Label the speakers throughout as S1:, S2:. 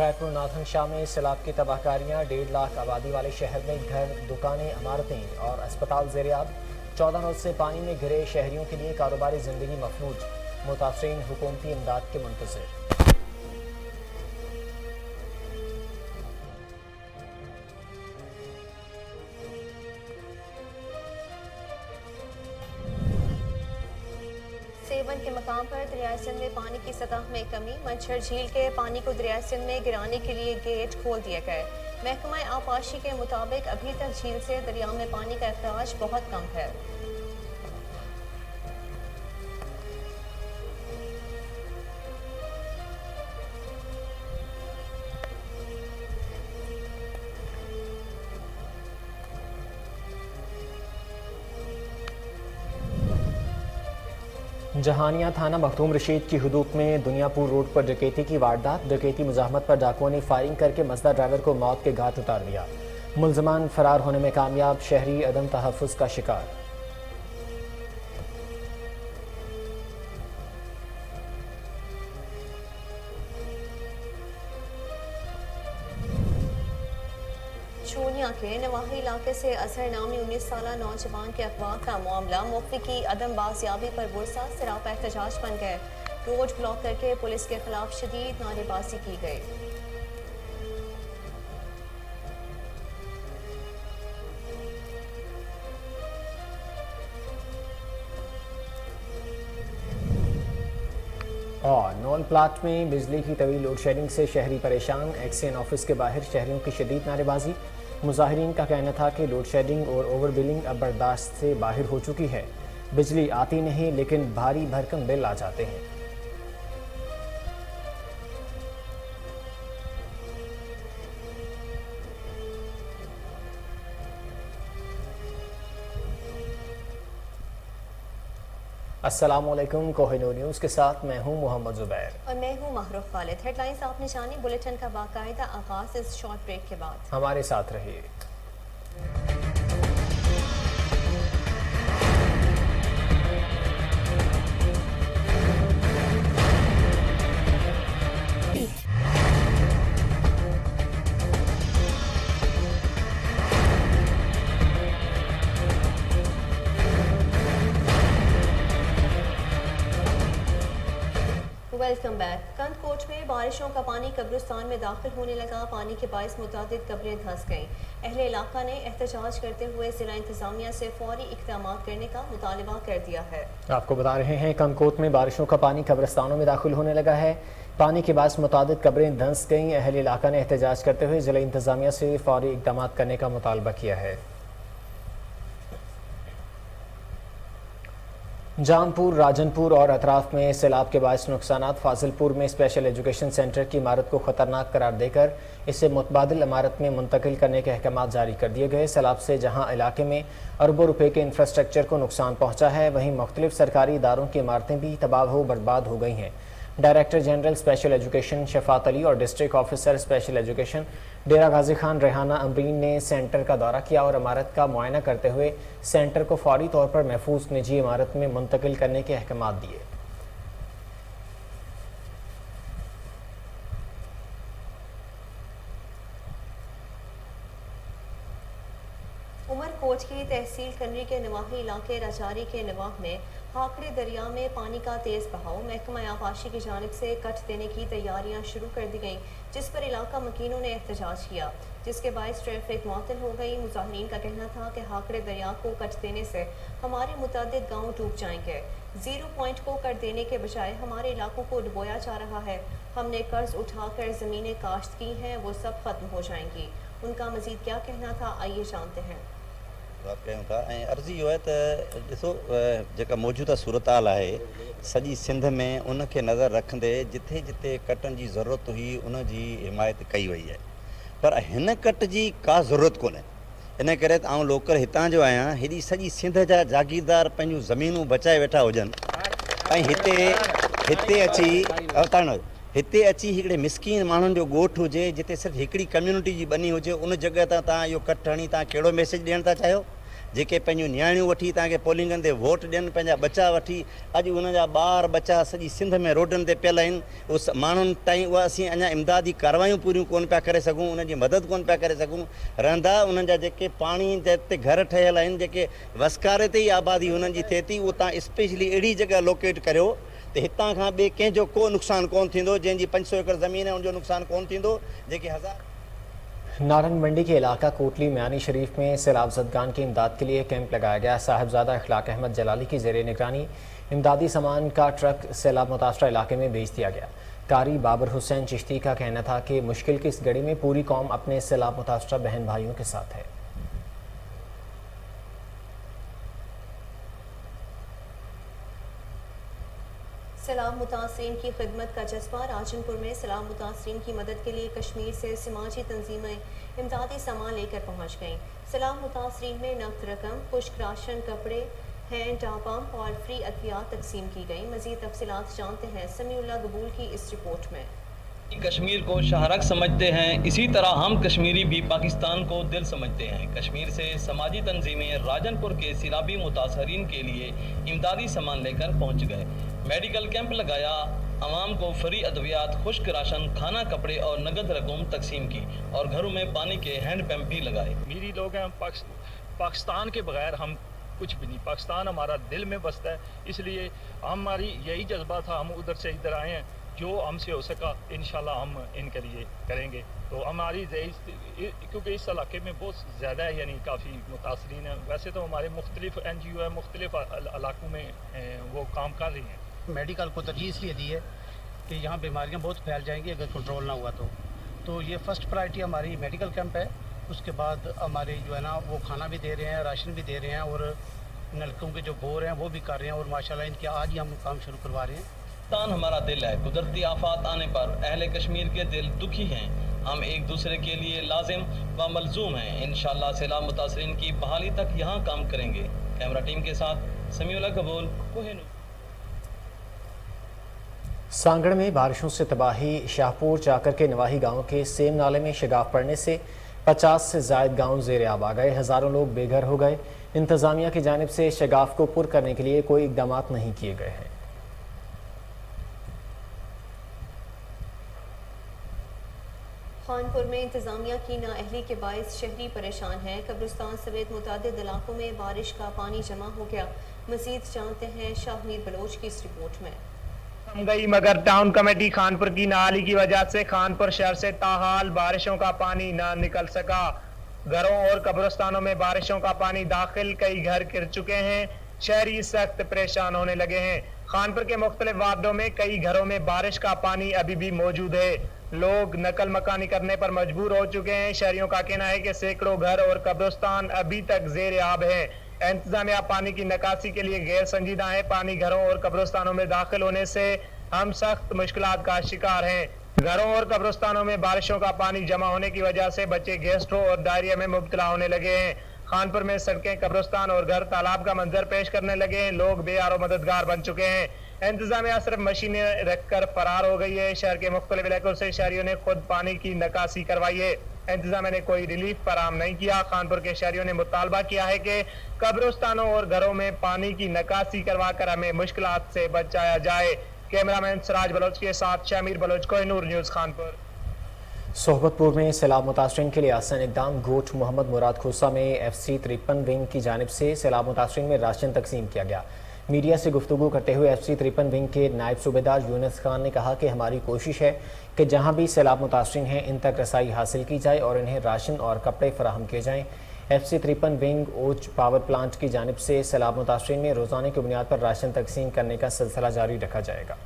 S1: Khairpur Nathan Shah में सैलाब की तबाहकारियाँ। 1.5 लाख आबादी वाले शहर में घर, दुकानें, इमारतें और अस्पताल ज़ेर-ए-आब। 14 रोज से पानी में घिरे शहरियों के लिए कारोबारी जिंदगी मफलूज। मुतासरीन हुकूमती इमदाद के मुंतज़िर।
S2: सेवन के मकाम पर दरिया सिंध में पानी की सतह में कमी। मच्छर झील के पानी को दरिया सिंध में गिराने के लिए गेट खोल दिए गए। महकमा आबपाशी के मुताबिक अभी तक झील से दरिया में पानी का अखराज बहुत कम है।
S1: जहानिया थाना मखदूम रशीद की हुदूद में दुनियापुर रोड पर डकैती की वारदात। डकैती मुजाहमत पर डाकुओं ने फायरिंग करके मजदा ड्राइवर को मौत के घाट उतार दिया। मुलजमान फरार होने में कामयाब, शहरी अदम तहफ़्फ़ुज़ का शिकार।
S2: चूनिया के नवाही इलाके से अजहर नामी 19 साला नौजवान के अगवा का मामला मुफ्ती की अदम बाजियाबी पर बुरसा सरापा एहतजाज बन गए। रोड ब्लॉक करके पुलिस के खिलाफ शदीद नारेबाजी की गई।
S1: और नॉल प्लाट में बिजली की तवील लोड शेडिंग से शहरी परेशान। एक्सियन ऑफिस के बाहर शहरियों की शदीद नारेबाजी। मुजाहिरीन का कहना था कि लोड शेडिंग और ओवर बिलिंग अब बर्दाश्त से बाहर हो चुकी है। बिजली आती नहीं लेकिन भारी भरकम बिल आ जाते हैं। अस्सलामुअलैकुम, कोहिनूर न्यूज़ के साथ मैं हूं मोहम्मद जुबैर
S2: और मैं हूं महरूफ खालिद। हेडलाइंस आपने जानी, बुलेटिन का बाकायदा आगाज इस शॉर्ट ब्रेक के बाद।
S1: हमारे साथ रहिए।
S2: Welcome back. कंदकोट में बारिशों का पानी कब्रिस्तान में दाखिल होने लगा। पानी के बायस मुतादिद कब्रें धंस गईं। अहले इलाका ने एहतजाज करते हुए जिला इंतजामिया से फौरी इक़दाम करने का मुतालबा कर दिया है।
S1: आपको बता रहे हैं, कंदकोट में बारिशों का पानी कब्रिस्तानों में दाखिल होने लगा है। पानी के बायस मुतादिद कब्रें धंस गईं। अहले इलाका ने एहतजाज करते हुए जिला इंतजामिया से फौरी इक़दाम करने का मुतालबा किया है। जामपुर, राजनपुर और अतराफ में सैलाब के बायस नुकसानात। फाजिलपुर में स्पेशल एजुकेशन सेंटर की इमारत को खतरनाक करार देकर इसे मुतबादिल इमारत में मुंतकिल करने के अहकाम जारी कर दिए गए। सैलाब से जहां इलाके में अरबों रुपए के इंफ्रास्ट्रक्चर को नुकसान पहुंचा है, वहीं मुख्तलिफ सरकारी इदारों की इमारतें भी तबाह हो बर्बाद हो गई हैं। Director general special education Shafaat Ali और district officer special education Dera Ghazi Khan Rehana Amreen ने सेंटर का दौरा किया और इमारत का मुआयना करते हुए सेंटर को फौरी तौर पर महफूज निजी इमारत में मुंतकिल करने के अहकाम दिए।
S2: उमरकोट की तहसील कनरी के नवाही इलाके राजारी के नवाह में हाकड़े दरिया में पानी का तेज बहाव। महकमा आबपाशी की जानिब से कट देने की तैयारियां शुरू कर दी गईं, जिस पर इलाका मकीनों ने एहतजाज किया, जिसके बायस ट्रैफिक मुअत्तल हो गई। मुजाहिरीन का कहना था कि हाकड़े दरिया को कट देने से हमारे मुतअद्दिद गाँव डूब जाएंगे। जीरो पॉइंट को कट देने के बजाय हमारे इलाकों को डुबोया जा रहा है। हमने कर्ज उठाकर ज़मीनें काश्त की हैं, वो सब खत्म हो जाएंगी। उनका मजीद क्या कहना था, आइए जानते हैं।
S3: कयूं था ऐं अर्ज़ी इहो आहे त ॾिसो जेका मौजूदा सूरत हाल आहे सॼी सिंध में उनखे नज़र रखंदे जिथे जिथे कटनि जी ज़रूरत हुई उन जी हिमायत कई वई आहे, पर हिन कट जी का ज़रूरत कोन्हे। इन करे त आउं लोकल हितां जो आहियां। हेॾी सॼी सिंध जा जागीरदार पंहिंजूं ज़मीनूं बचाए वेठा हुजनि ऐं हिते अची हिकिड़े मिसकीन माण्हुनि जो ॻोठु हुजे जिते सिर्फ़ु हिकिड़ी कम्यूनिटी जी बनी हुजे, उन जॻह तां तव्हां इहो कट हणी तव्हां कहिड़ो मैसेज ॾियणु था चाहियो? जेके पंहिंजूं नियाणियूं वठी तव्हांखे पोलिंगनि ते वोट ॾियनि, पंहिंजा बचा वठी, अॼु उन जा ॿार बचा सॼी सिंध में रोडनि ते पियल आहिनि। उहो माण्हुनि ताईं उहा असीं अञा इमदादी कार्रवायूं पूरियूं कोन पिया करे सघूं, उन जी मदद कोन पिया करे सघूं। रहंदा उन्हनि जा जेके पाणी ते घर ठहियल आहिनि, जेके वसकारे ते ई आबादी उन्हनि जी थिए थी, उहो तव्हां स्पेशली अहिड़ी जॻह लोकेट करियो त हितां खां ॿिए कंहिंजो को नुक़सानु कोन थींदो, जंहिंजी 500 एकड़ ज़मीन है उनजो नुक़सानु कोन थींदो। जेके
S1: नारंग मंडी के इलाका कोटली म्यानी शरीफ में सैलाब ज़दगान की इमदाद के लिए कैंप लगाया गया। साहिबजादा इखलाक अहमद जलाली की ज़ेर निगरानी इमदादी सामान का ट्रक सैलाब मुतासरा इलाके में भेज दिया गया। कारी बाबर हुसैन चिश्ती का कहना था कि मुश्किल की इस घड़ी में पूरी कौम अपने सैलाब मुतासरा बहन भाइयों के साथ है।
S2: सैलाब मुतासरीन की खिदमत का जज्बा। राजनपुर में सैलाब मुतासरीन की मदद के लिए कश्मीर से समाजी तंजीमें इमदादी सामान लेकर पहुँच गईं। सैलाब मुतासरीन में नकद रकम, खुश्क राशन, कपड़े, हैंड पंप और फ्री अद्वियात तकसीम की गई। मज़ीद तफसीलात जानते हैं समीउल्लाह गबूल की इस रिपोर्ट में।
S4: कश्मीर को शाहरग समझते हैं, इसी तरह हम कश्मीरी भी पाकिस्तान को दिल समझते हैं। कश्मीर से समाजी तंजीमें राजनपुर के सैलाबी मुतासरीन के लिए इमदादी सामान लेकर पहुंच गए। मेडिकल कैंप लगाया, आवाम को फ्री अद्वियात, खुश्क राशन, खाना, कपड़े और नगद रकम तकसीम की और घरों में पानी के हैंड पंप भी लगाए।
S5: मेरी लोग हैं, पाकिस्तान के बगैर हम कुछ भी नहीं, पाकिस्तान हमारा दिल में बसता है, इसलिए हमारी यही जज्बा था, हम उधर से इधर आए हैं, जो हमसे हो सका इंशाल्लाह हम इनके लिए करेंगे। तो हमारी क्योंकि इस इलाके में बहुत ज़्यादा है, यानी काफ़ी मुतासरीन है। वैसे तो हमारे मुख्तलिफ NGO है, मुख्तलिफ इलाकों में वो काम कर रही हैं।
S6: मेडिकल को तरजीह इसलिए दी है कि यहाँ बीमारियाँ बहुत फैल जाएंगी अगर कंट्रोल ना हुआ तो ये फर्स्ट प्रायोरिटी हमारी मेडिकल कैंप है। उसके बाद हमारे जो है ना वो खाना भी दे रहे हैं, राशन भी दे रहे हैं और नलकों के जो बोर हैं वो भी कर रहे हैं और माशाल्लाह इनके आज ही हम काम शुरू करवा रहे हैं।
S4: पाकिस्तान हमारा दिल है, कुदरती आफात आने पर अहले कश्मीर के दिल दुखी हैं। हम एक दूसरे के लिए लाजिम व मलजूम हैं। इंशाल्लाह सैलाब मुतासरीन की बहाली तक यहाँ काम करेंगे। कैमरा टीम के साथ समीउल्लाह कबूल, कोहिनूर।
S1: सांगड़ में बारिशों से तबाही। शाहपुर चाकर के नवाही गांव के सेम नाले में शगाफ पड़ने से 50 से ज़ायद गांव ज़ेर आब आ गए। हज़ारों लोग बेघर हो गए। इंतज़ामिया की जानिब से शगाफ को पुर करने के लिए कोई इकदाम नहीं किए गए हैं।
S2: खानपुर में इंतजामिया की नाअहली के बायस शहरी परेशान हैं। कब्रिस्तान समेत मुतादिद इलाकों में बारिश का पानी जमा हो गया। मजीद जानते हैं शाहमीर बलोच की इस रिपोर्ट में।
S7: गई मगर टाउन कमेटी खानपुर की नाली की वजह से खानपुर शहर से ताहाल बारिशों का पानी न निकल सका। घरों और कब्रिस्तानों में बारिशों का पानी दाखिल, कई घर गिर चुके हैं। शहरी सख्त परेशान होने लगे हैं। खानपुर के मुख्तलिफ वार्डों में कई घरों में बारिश का पानी अभी भी मौजूद है। लोग नकल मकानी करने पर मजबूर हो चुके हैं। शहरियों का कहना है कि सैकड़ों घर और कब्रिस्तान अभी तक जेर आब है। इंतजामिया पानी की निकासी के लिए गैर संजीदा है। पानी घरों और कब्रिस्तानों में दाखिल होने से हम सख्त मुश्किलात का शिकार हैं। घरों और कब्रिस्तानों में बारिशों का पानी जमा होने की वजह से बच्चे गैस्ट्रो और डायरिया में मुब्तला होने लगे हैं। खानपुर में सड़कें, कब्रिस्तान और घर तालाब का मंजर पेश करने लगे हैं। लोग बेयारो मददगार बन चुके हैं। इंतजामिया सिर्फ मशीनें रखकर फरार हो गई है। शहर के मुख्तलिफ इलाकों से शहरियों ने खुद पानी की निकासी करवाई है। इंतजामिया ने कोई रिलीफ फराहम नहीं किया। खानपुर के शहरियों ने मुतालबा किया है कि कब्रिस्तानों और घरों में पानी की निकासी करवाकर हमें मुश्किलात से बचाया जाए। कैमरामैन सिराज बलोच के साथ शामीर बलोच, कोहिनूर न्यूज़, खानपुर।
S1: सोहबतपुर में सैलाब मुतासरीन के लिए आसान इकदाम। गोठ मोहम्मद मुराद खोसा में FC 53 विंग की जानिब से सैलाब मुतासरीन में राशन तकसीम किया गया। मीडिया से गुफ्तगू करते हुए FC 53 विंग के नायब सूबेदार यूनुस खान ने कहा कि हमारी कोशिश है कि जहां भी सैलाब मुतासरीन हैं इन तक रसाई हासिल की जाए और इन्हें राशन और कपड़े फराहम किए जाएँ। FC 53 wing ouch power plant की जानिब से सैलाब मुतासरीन में रोज़ाना की बुनियाद पर राशन तकसीम करने का सिलसिला जारी रखा जाएगा।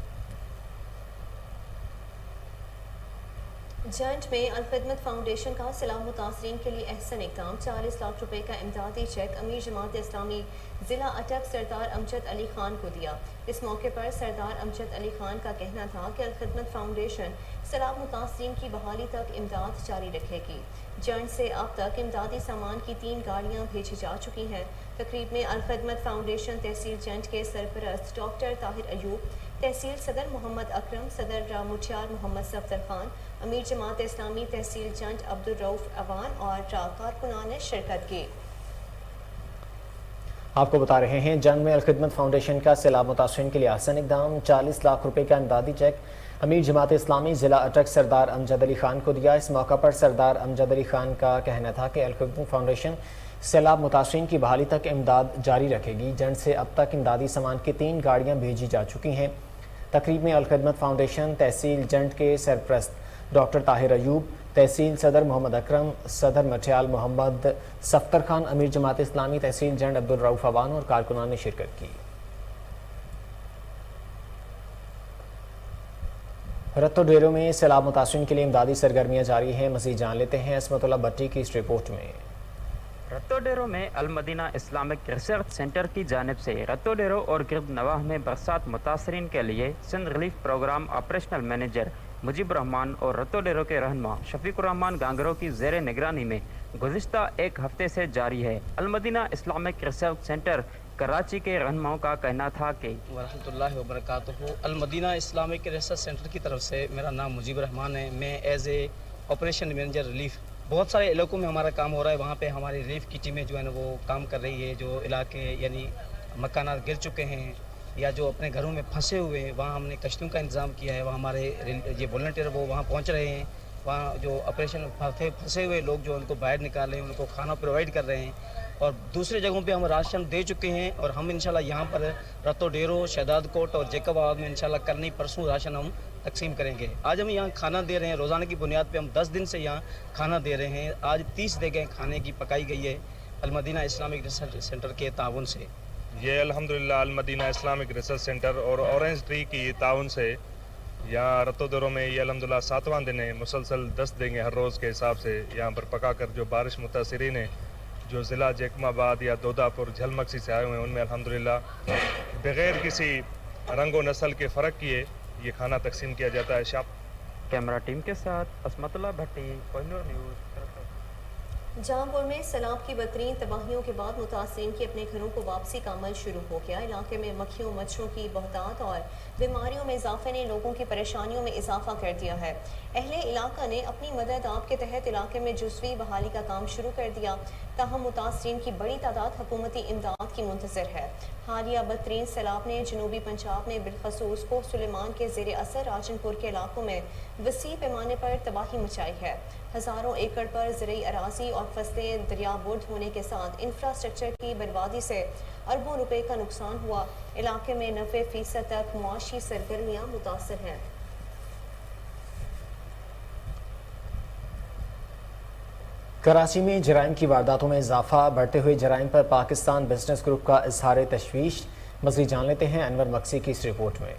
S2: जंट में अलखिदमत फाउंडेशन का सैलाब मुतासरीन के लिए अहसन इक़दाम। 40 लाख रुपए का इमदादी चेक अमीर जमात इस्लामी ज़िला अटक सरदार अमजद अली खान को दिया। इस मौके पर सरदार अमजद अली खान का कहना था कि अलखिदमत फाउंडेशन सैलाब मुतासरीन की बहाली तक इमदाद जारी रखेगी। जंट से अब तक इमदादी सामान की 3 गाड़ियाँ भेजी जा चुकी हैं। तकरीब में अलखिदमत फाउंडेशन तहसील जंट के सरपरस्त डॉक्टर ताहिर अयूब, तहसील सदर मोहम्मद अकरम, सदर मुखियार मोहम्मद सफदर खान, अमीर जमात इस्लामी तहसील जंट अब्दुल रऊफ अवान और कारकुनान ने शिरकत की।
S1: आपको बता रहे हैं, जंग में अलखिदमत फाउंडेशन का सैलाब मुतासरीन के लिए आसान इकदाम। 40 लाख रुपए का इमदादी चेक अमीर जमात इस्लामी ज़िला अटक सरदार अमजद अली खान को दिया। इस मौका पर सरदार अमजद अली खान का कहना था कि अलखिदमत फाउंडेशन सैलाब मुतासरीन की बहाली तक इमदाद जारी रखेगी। जंग से अब तक इमदादी सामान की 3 गाड़ियाँ भेजी जा चुकी हैं। तकरीब में अलखिदमत फाउंडेशन तहसील जंड के सरप्रस्त डॉक्टर ताहिर अयूब, तहसील सदर मोहम्मद अकरम, सदर मटियाल मोहम्मद सफ्तर खान, अमीर जमात इस्लामी तहसील जंड अब्दुल रऊफ अवान और कारकुनान ने शिरकत की। रत्तो डेरों में सैलाब मुतासरीन के लिए इमदादी सरगर्मियाँ जारी हैं। मज़ीद जान लेते हैं असमतुल्लाह भट्टी की इस रिपोर्ट में।
S8: रत्तो डेरो में अलमदीना इस्लामिक रिसर्च सेंटर की जानिब से रत्तो डेरो और गिरद नवाह में बरसात मुतासरीन के लिए Sindh relief programme operational manager Mujib Rehman और रत्तो डेरो के रहनुमा शफीकुर रहमान गांगरों की ज़ेर निगरानी में गुज़िश्ता एक हफ्ते से जारी है। Almadina Islamic research centre Karachi के रहनुमाओं का कहना था कि
S6: वरहमतुल्लाहि वबरकातुहू अलमदीना इस्लामिक रिसर्च सेंटर की तरफ से मेरा नाम मुजीब रहमान है। मैं as a operation manager relief, बहुत सारे इलाकों में हमारा काम हो रहा है, वहाँ पे हमारी रिलीफ की टीमें जो है ना वो काम कर रही है। जो इलाके यानी मकानात गिर चुके हैं या जो अपने घरों में फंसे हुए हैं, वहाँ हमने कश्तियों का इंतज़ाम किया है। वहाँ हमारे ये वॉलंटियर वो वहाँ पहुँच रहे हैं। वहाँ जो ऑपरेशन फंसे हुए लोग जो उनको बाहर निकाल रहे हैं, उनको खाना प्रोवाइड कर रहे हैं। और दूसरे जगहों पे हम राशन दे चुके हैं और हम इंशाल्लाह यहाँ पर रत्तो डेरो, शहदाद कोट और जेकबाबाद में इंशाल्लाह कल नहीं परसों राशन हम तकसीम करेंगे। आज हम यहाँ खाना दे रहे हैं, रोज़ाना की बुनियाद पे हम 10 दिन से यहाँ खाना दे रहे हैं। आज 30 जगह खाने की पकाई गई है अलमदीना इस्लामिक रिसर्च सेंटर के ताउन से।
S9: ये अल्हम्दुलिल्लाह अलमदीना इस्लामिक रिसर्च सेंटर और ऑरेंज ट्री की ताउन से यहाँ रत्तो डेरो में ये अल्हम्दुलिल्लाह 7वां दिन है। मुसलसल 10 देंगे हर रोज़ के हिसाब से यहाँ पर पका कर जो बारिश मुतासरीन है जो ज़िला जैकमाबाद या दोदापुर झलमक्सी से आए हुए हैं उनमें अल्हम्दुलिल्लाह बग़ैर किसी रंग व नस्ल के फ़र्क किए ये खाना तकसीम किया जाता है। शाप
S8: कैमरा टीम के साथ असमतुल्लाह भट्टी, कोहिनूर न्यूज़।
S2: जहांपुर में सैलाब की बदतरीन तबाहियों के बाद मुतासरीन की अपने घरों को वापसी का अमल शुरू हो गया। इलाके में मक्खियों मच्छरों की बहुतात और बीमारियों में इजाफे ने लोगों की परेशानियों में इजाफा कर दिया है। अहले इलाका ने अपनी मदद आप के तहत इलाके में जुज़वी बहाली का काम शुरू कर दिया। ताहम मुतासरीन की बड़ी तादाद हुकूमती इमदाद की मुंतज़िर है। हालिया बदतरीन सैलाब ने जनूबी पंजाब में बिलखसूस को सुलेमान के ज़ेर असर राजनपुर के इलाकों में वसी पैमाने पर तबाही मचाई है। हज़ारों एकड़ पर ज़रई अराज़ी और फसलें दरियाबुर्द होने के साथ इंफ्रास्ट्रक्चर की बर्बादी से अरबों रुपए का नुकसान हुआ। इलाके में 90% तक मुआशी सरगर्मियाँ मुतासर हैं।
S1: कराची में जराइम की वारदातों में इजाफा, बढ़ते हुए जराइम पर पाकिस्तान बिजनेस ग्रुप का इजहार तशवीश। मज़ीद जान लेते हैं अनवर मक्सी की इस रिपोर्ट में।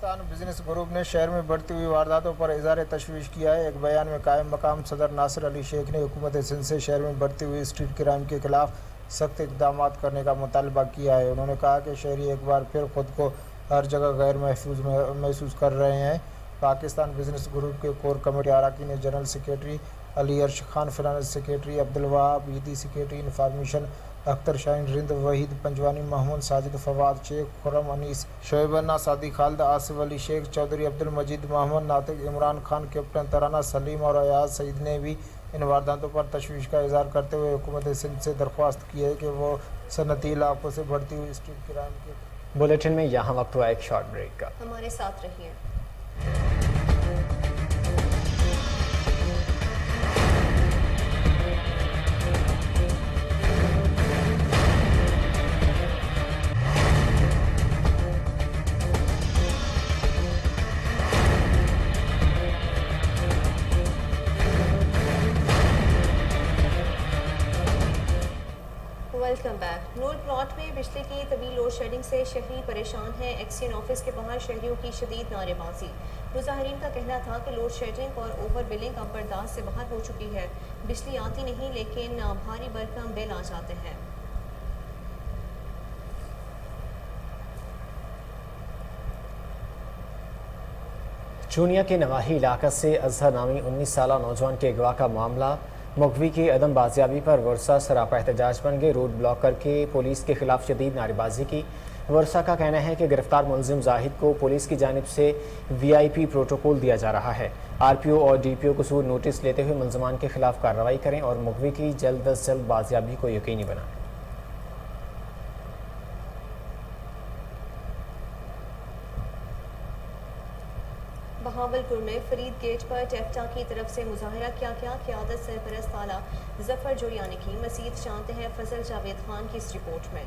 S10: पाकिस्तान बिजनेस ग्रुप ने शहर में बढ़ती हुई वारदातों पर इजहार तशवीश किया है। एक बयान में कायम मकाम सदर नासिर अली शेख ने हुकूमत सिंध से शहर में बढ़ती हुई स्ट्रीट क्राइम के खिलाफ सख्त इक़दाम करने का मुतालबा किया है। उन्होंने कहा कि शहरी एक बार फिर खुद को हर जगह गैर महसूस कर रहे हैं। पाकिस्तान बिजनेस ग्रुप के कोर कमेटी अरकान जनरल सेक्रेटरी अली अर्श खान, फाइनेंस सेक्रेटरी अब्दुल वहाब, ईदी सेक्रेटरी इंफॉर्मेशन अख्तर शाहीन, रिंद वहीद पंजवानी, महमूद साजिद, फवाद शेख, खुरम अनीस, शोएबन्ना सादी, खालिद, आसिफ अली शेख चौधरी, अब्दुल मजीद, मोहम्मद नातिक, इमरान खान, कैप्टन तराना सलीम और अयाज सईद ने भी इन वारदातों पर तशवीश का इजहार करते हुए हुकूमत सिंध से दरख्वास्त की है कि वो सनती इलाकों से बढ़ती हुई स्ट्रीट क्राइम के।
S1: बुलेटिन में यहाँ वक्त हुआ एक शॉर्ट ब्रेक का।
S2: हमारे साथ रहिए। Welcome back. नूर प्लॉट में बिजली की तवील लोड शेडिंग से शहरी परेशान हैं। एक्सचेंज ऑफिस के बाहर शहरियों की शदीद नारेबाजी। मुजाहिरीन का कहना था कि लोड शेडिंग और ओवर बिलिंग अब बर्दाश्त से बाहर हो चुकी है। बिजली आती नहीं लेकिन भारी भरकम बिल आ जाते हैं।
S1: चूनिया के नवाही इलाका से अजहर नामी 19 साला नौजवान के अगवा का मामला। मुखवी की अदम बाजियाबी पर वर्षा सरापा एहतजाज बन गए। रोड ब्लॉक करके पुलिस के खिलाफ शदीद नारेबाजी की। वर्षा का कहना है कि गिरफ्तार मुलजिम जाहिद को पुलिस की जानिब से VIP प्रोटोकॉल दिया जा रहा है। RPO और DPO कसूर नोटिस लेते हुए मुलजमान के खिलाफ कार्रवाई करें और मुखवी की जल्द अज जल्द बाजियाबी को यकीनी बनाएं।
S2: फाजिलपुर में फरीद गेट पर टेफ्टा की तरफ से मुजाहरा किया गया। क़यादत सरपरस्त आला जफर जोयानी की। मज़ीद जानते हैं फजल जावेद खान की इस रिपोर्ट में।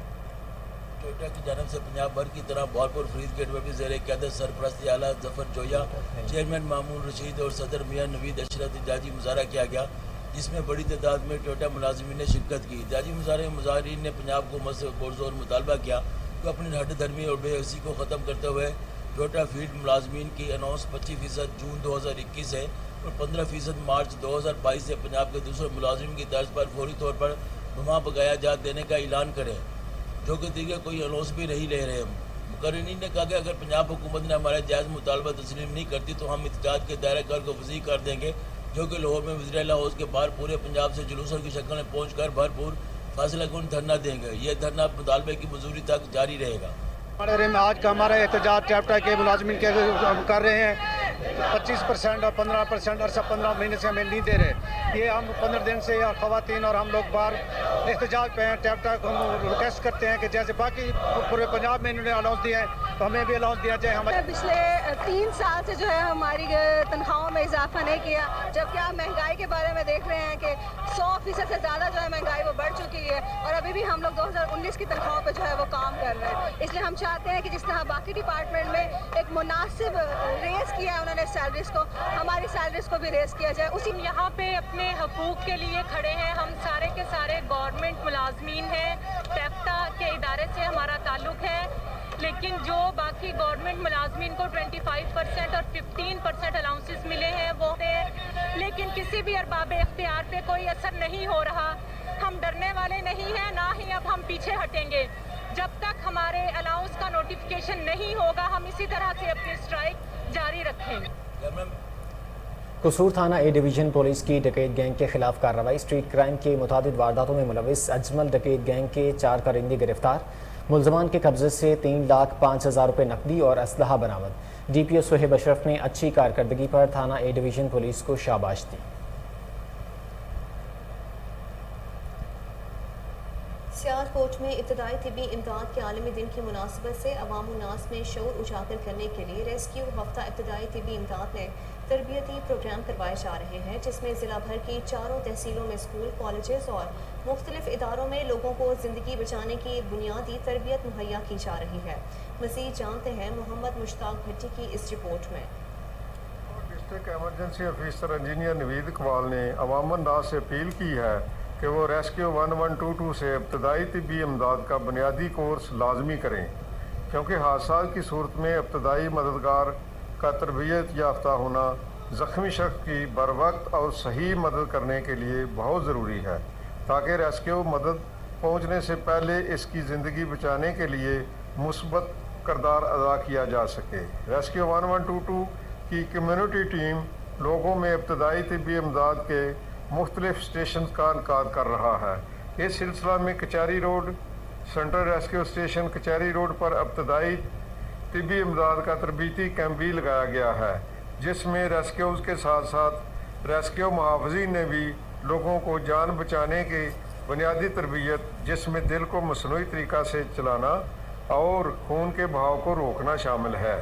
S11: टेफ्टा की जानब से पंजाब भर की तरह बहालपुर फरीद गेट में भी ज़ेर क़यादत सरपरस्त आला जफर जोया, चेयरमैन मामून रशीद और सदर मियाँ नवीद अशरत एहतजाजी मुजाहरा किया गया, जिसमें बड़ी तादाद में टोयोटा मुलाजिमीन ने शिरकत की। एहतजाजी मुजाहरे में मुजाहरीन ने पंजाब हुकूमत से पुरज़ोर मुतालबा किया कि अपनी हट धर्मी और बेहसी को ख़त्म करते हुए टोयोटा फील्ड मुलाजमीन की अनाउंस 25% जून 2021 है और 15% मार्च 2022 से पंजाब के दूसरे मुलाजिम की तर्ज पर फौरी तौर पर नुमा बकाया जात देने का ऐलान करें, जो कि दीगर कोई अनाउंस भी नहीं ले रहे। मुकर्रिरीन ने कहा कि अगर पंजाब हुकूमत ने हमारा जायज़ मुतालबा तस्लीम नहीं करती तो हम एहतजाज के दायरा कार को वसी कर देंगे, जो कि लाहौर में वज़ीर आला हाउस के बाहर पूरे पंजाब से जुलूसों की शक्ल में पहुँच कर भरपूर फासला कुन धरना देंगे। ये धरना मुतालबे की मंजूरी तक जारी रहेगा।
S6: में आज का हमारा एहतजाज टेफ्टा के मुलाजमीन के हम कर रहे हैं। 25% और 15% और सब 15 महीने से हमें नहीं दे रहे। ये हम 15 दिन से ख़वातीन और हम लोग बाहर एहतजाज पे हैं। टेफ्टा को हम रिक्वेस्ट करते हैं कि जैसे बाकी पूरे पंजाब में इन्होंने अनाउंस दिया है तो हमें भी अनाउंस दिया जाए। हमारे
S12: पिछले 3 साल से जो है हमारी तनख्वाहों में इजाफा नहीं किया, जबकि आप महंगाई के बारे में देख रहे हैं कि 100% से ज़्यादा जो है महंगाई वो बढ़ चुकी है और अभी भी हम लोग 2019 की तनख्वाहों पे जो है वो काम कर रहे हैं। इसलिए हम चाहते हैं कि जिस तरह बाकी डिपार्टमेंट में एक मुनासिब रेस किया है उन्होंने सैलरीज को, हमारी सैलरीज को भी रेस किया जाए। उसी
S13: यहाँ पे अपने हकूक़ के लिए खड़े हैं। हम सारे के सारे गवर्नमेंट मुलाजमीन हैं। टेफ्टा के इदारे से हमारा ताल्लुक़ है, लेकिन जो बाकी गवर्नमेंट मुलाजमीन को 25% और 15% अलाउंसेस मिले हैं वो है, लेकिन किसी भी अरबाब इख्तियार पे कोई असर नहीं हो रहा। हम डरने वाले नहीं हैं, ना ही अब हम पीछे हटेंगे। जब तक हमारे अलाउंस का नोटिफिकेशन नहीं होगा हम इसी तरह से अपनी स्ट्राइक जारी रखेंगे।
S1: कसूर थाना ए डिवीज़न पुलिस की डकैत गैंग के खिलाफ कार्रवाई। स्ट्रीट क्राइम के मुतादिद वारदातों में मुलविस अजमल डकैत गैंग के 4 कारिंदे गिरफ्तार। मुलजमान के कब्जे से 3,05,000 रुपये नकदी और असलहा बरामद। DPO सुहेब अशरफ ने अच्छी कारकर्दगी पर थाना ए डिवीज़न पुलिस को शाबाश दी।
S2: सियालकोट में इब्तदाई तिबी इमदाद के आलमी दिन की मुनासबत से अवाम उन्नास में शऊर उजागर करने के लिए रेस्क्यू हफ्ता इब्तदाई तिबी इमदाद में तरबियती प्रोग्राम करवाए जा रहे हैं, जिसमें ज़िला भर की 4 तहसीलों में स्कूल, कॉलेजेस और मुख्तलिफ इदारों में लोगों को ज़िंदगी बचाने की बुनियादी तरबियत मुहैया की जा रही है। मज़ीद जानते हैं मोहम्मद मुश्ताक भट्टी की इस रिपोर्ट में।
S14: District emergency officer engineer Naveed Iqbal ने अवाम उन्नास से अपील की है कि वो रेस्क्यू 1122 से इब्तदाई तिब्बी इमदाद का बुनियादी कोर्स लाजमी करें, क्योंकि हादसा की सूरत में इब्तदाई मददगार का तरबियत याफ्ता होना ज़ख्मी शख्स की बर वक्त और सही मदद करने के लिए बहुत ज़रूरी है, ताकि रेस्क्यू मदद पहुंचने से पहले इसकी ज़िंदगी बचाने के लिए मुस्बत किरदार अदा किया जा सके। रेस्क्यू 1122 की कम्युनिटी टीम लोगों में इब्तदाई तिब्बी इमदाद के मुख्तलिफ स्टेशन का इनकाद कर रहा है। इस सिलसिला में कचहरी रोड सेंट्रल रेस्क्यू स्टेशन कचहरी रोड पर इब्तदाई तिब्बी इमदाद का तरबीती कैंप भी लगाया गया है, जिसमें रेस्क्यूज़ के साथ साथ रेस्क्यू मुहाफ़िज़ीन ने भी लोगों को जान बचाने की बुनियादी तरबियत, जिसमें दिल को मसनूई तरीक़ा से चलाना और खून के बहाव को रोकना शामिल है।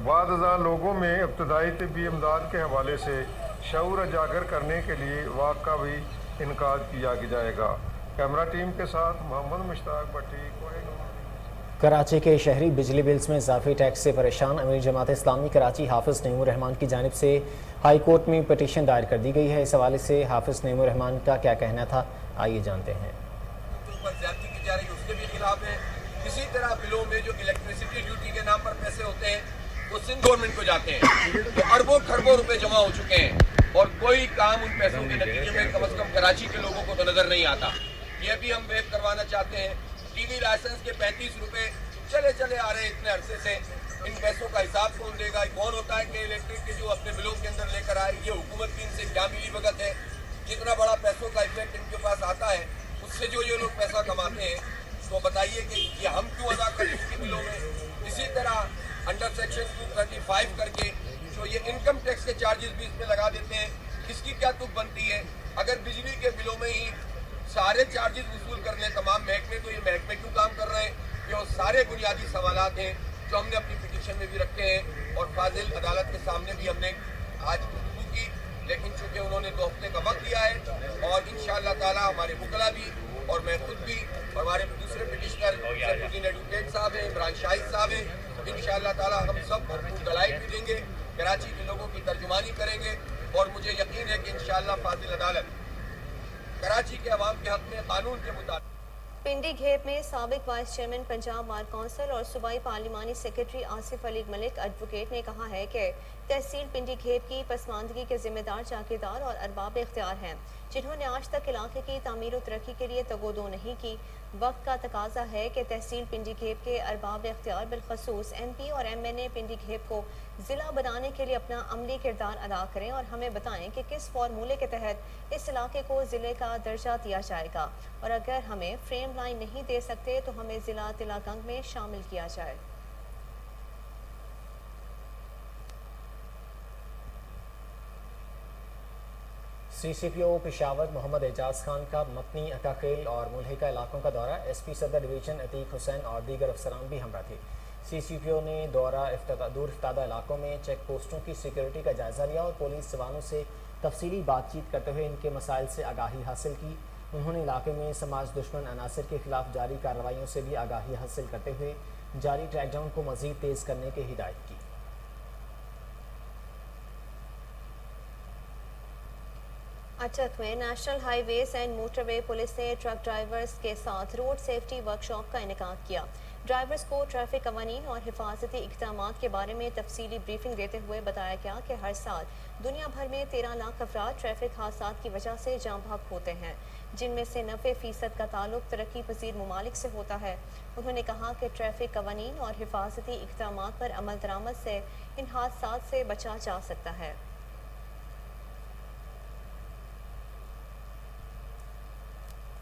S14: बाद अज़ां लोगों में इब्तदाई तिब्बी इमदाद के हवाले से शऊर उजागर करने के लिए वाक़ का भी इनकाद किया जाएगा। कैमरा टीम के साथ मोहम्मद मुश्ताक भट्टी।
S1: कराची के शहरी बिजली बिल्स में इजाफी टैक्स से परेशान अमीर जमात इस्लामी कराची हाफिज़ नईमुर रहमान की जानिब से हाई कोर्ट में पटिशन दायर कर दी गई है। इस हवाले से हाफिज़ नईमुर रहमान का क्या कहना था, आइए जानते हैं।
S15: की जा रही है उसके भी खिलाफ है। इसी तरह बिलों में जो इलेक्ट्रिसिटी ड्यूटी के नाम पर पैसे होते हैं वो सिंध गवर्नमेंट को जाते हैं, तो अरबों खरबों रुपए जमा हो चुके हैं और कोई काम उन पैसों के नतीजे में कम से कम कराची के लोगों को तो नजर नहीं आता। ये भी हम वेव करवाना चाहते हैं। टीवी लाइसेंस के 35 रुपए चले आ रहे हैं इतने अरसे से, इन पैसों का हिसाब कौन देगा? कौन होता है कि इलेक्ट्रिक के जो अपने बिलों के अंदर लेकर आए? ये हुकूमत की इनसे क्या मिली भगत है? जितना बड़ा पैसों का इफेक्ट इनके पास आता है उससे जो ये लोग पैसा कमाते हैं, तो बताइए कि ये हम क्यों अदा करें इसके बिलों में। इसी तरह अंडर सेक्शन 235 करके जो ये इनकम टैक्स के चार्जेस भी इसमें लगा देते हैं, इसकी क्या तुक बनती है? अगर बिजली के बिलों में ही सारे चार्जेस वसूल कर लें तमाम महकमे, तो ये महकमे क्यों काम कर रहे हैं? ये सारे बुनियादी सवालात हैं जो हमने अपनी पिटीशन में भी रखे हैं और फाजिल अदालत के सामने भी हमने अल्लाह ताला हम सब भरपूर दलाइल भी देंगे, कराची के लोगों की तर्जुमानी करेंगे और मुझे यकीन है कि इंशाअल्लाह फाजिल अदालत कराची के अवाम के हक में कानून के मुताबिक।
S2: पिंडी घेप में साबिक vice chairman Punjab bar council और सूबाई पार्लिमानी सेक्रेटरी आसिफ अली मलिक एडवोकेट ने कहा है कि तहसील पिंडी घेप की पसमानदगी के जिम्मेदार जागीरदार और अरबाब इख्तियार हैं, जिन्होंने आज तक इलाके की तामीर और तरक्की के लिए तगोदो नहीं की। वक्त का तकाजा है कि तहसील पिंडी घेप के अरबाब इख्तियार बिलखसूस MP और MNA पिंडी घेप को ज़िला बनाने के लिए अपना अमली किरदार अदा करें और हमें बताएं कि किस फार्मूले के तहत इस इलाके को ज़िले का दर्जा दिया जाएगा, और अगर हमें फ्रेम लाइन नहीं दे सकते तो हमें ज़िला तिलागंग में शामिल किया जाए।
S1: CCPO पेशावर मोहम्मद एजाज खान का मतनी, अकाखेल और मुल्हिका इलाकों का दौरा, SP सदर डिवीजन अतीक हुसैन और दीगर अफसरान भी हमरा थे। CCPO ने दौरा दूर इफ्तादा इलाकों में चेक पोस्टों की सिक्योरिटी का जायजा लिया और पुलिस जवानों से तफसीली बातचीत करते हुए इनके मसाइल से आगाही हासिल की। उन्होंने इलाके में समाज दुश्मन अनासर के खिलाफ जारी कार्रवाइयों से भी आगाही हासिल करते हुए जारी ट्रैकडाउन को मज़ीद तेज़ करने की हिदायत की।
S2: अटक में national highways and motorway police ने ट्रक ड्राइवर्स के साथ रोड सेफ्टी वर्कशॉप का इनेकाद किया। ड्राइवर्स को ट्रैफिक कवानीन और हिफाजती इक़दामात के बारे में तफसीली ब्रीफिंग देते हुए बताया गया कि हर साल दुनिया भर में 13 लाख अफराद ट्रैफिक हादसात की वजह से जाँ बहक होते हैं, जिनमें से 90% का ताल्लुक तरक्की पजीर ममालिक से होता है। उन्होंने कहा कि ट्रैफिक कवानीन और हिफाजती इक़दामात पर अमल दरामद से इन हादसात से बचा जा सकता है।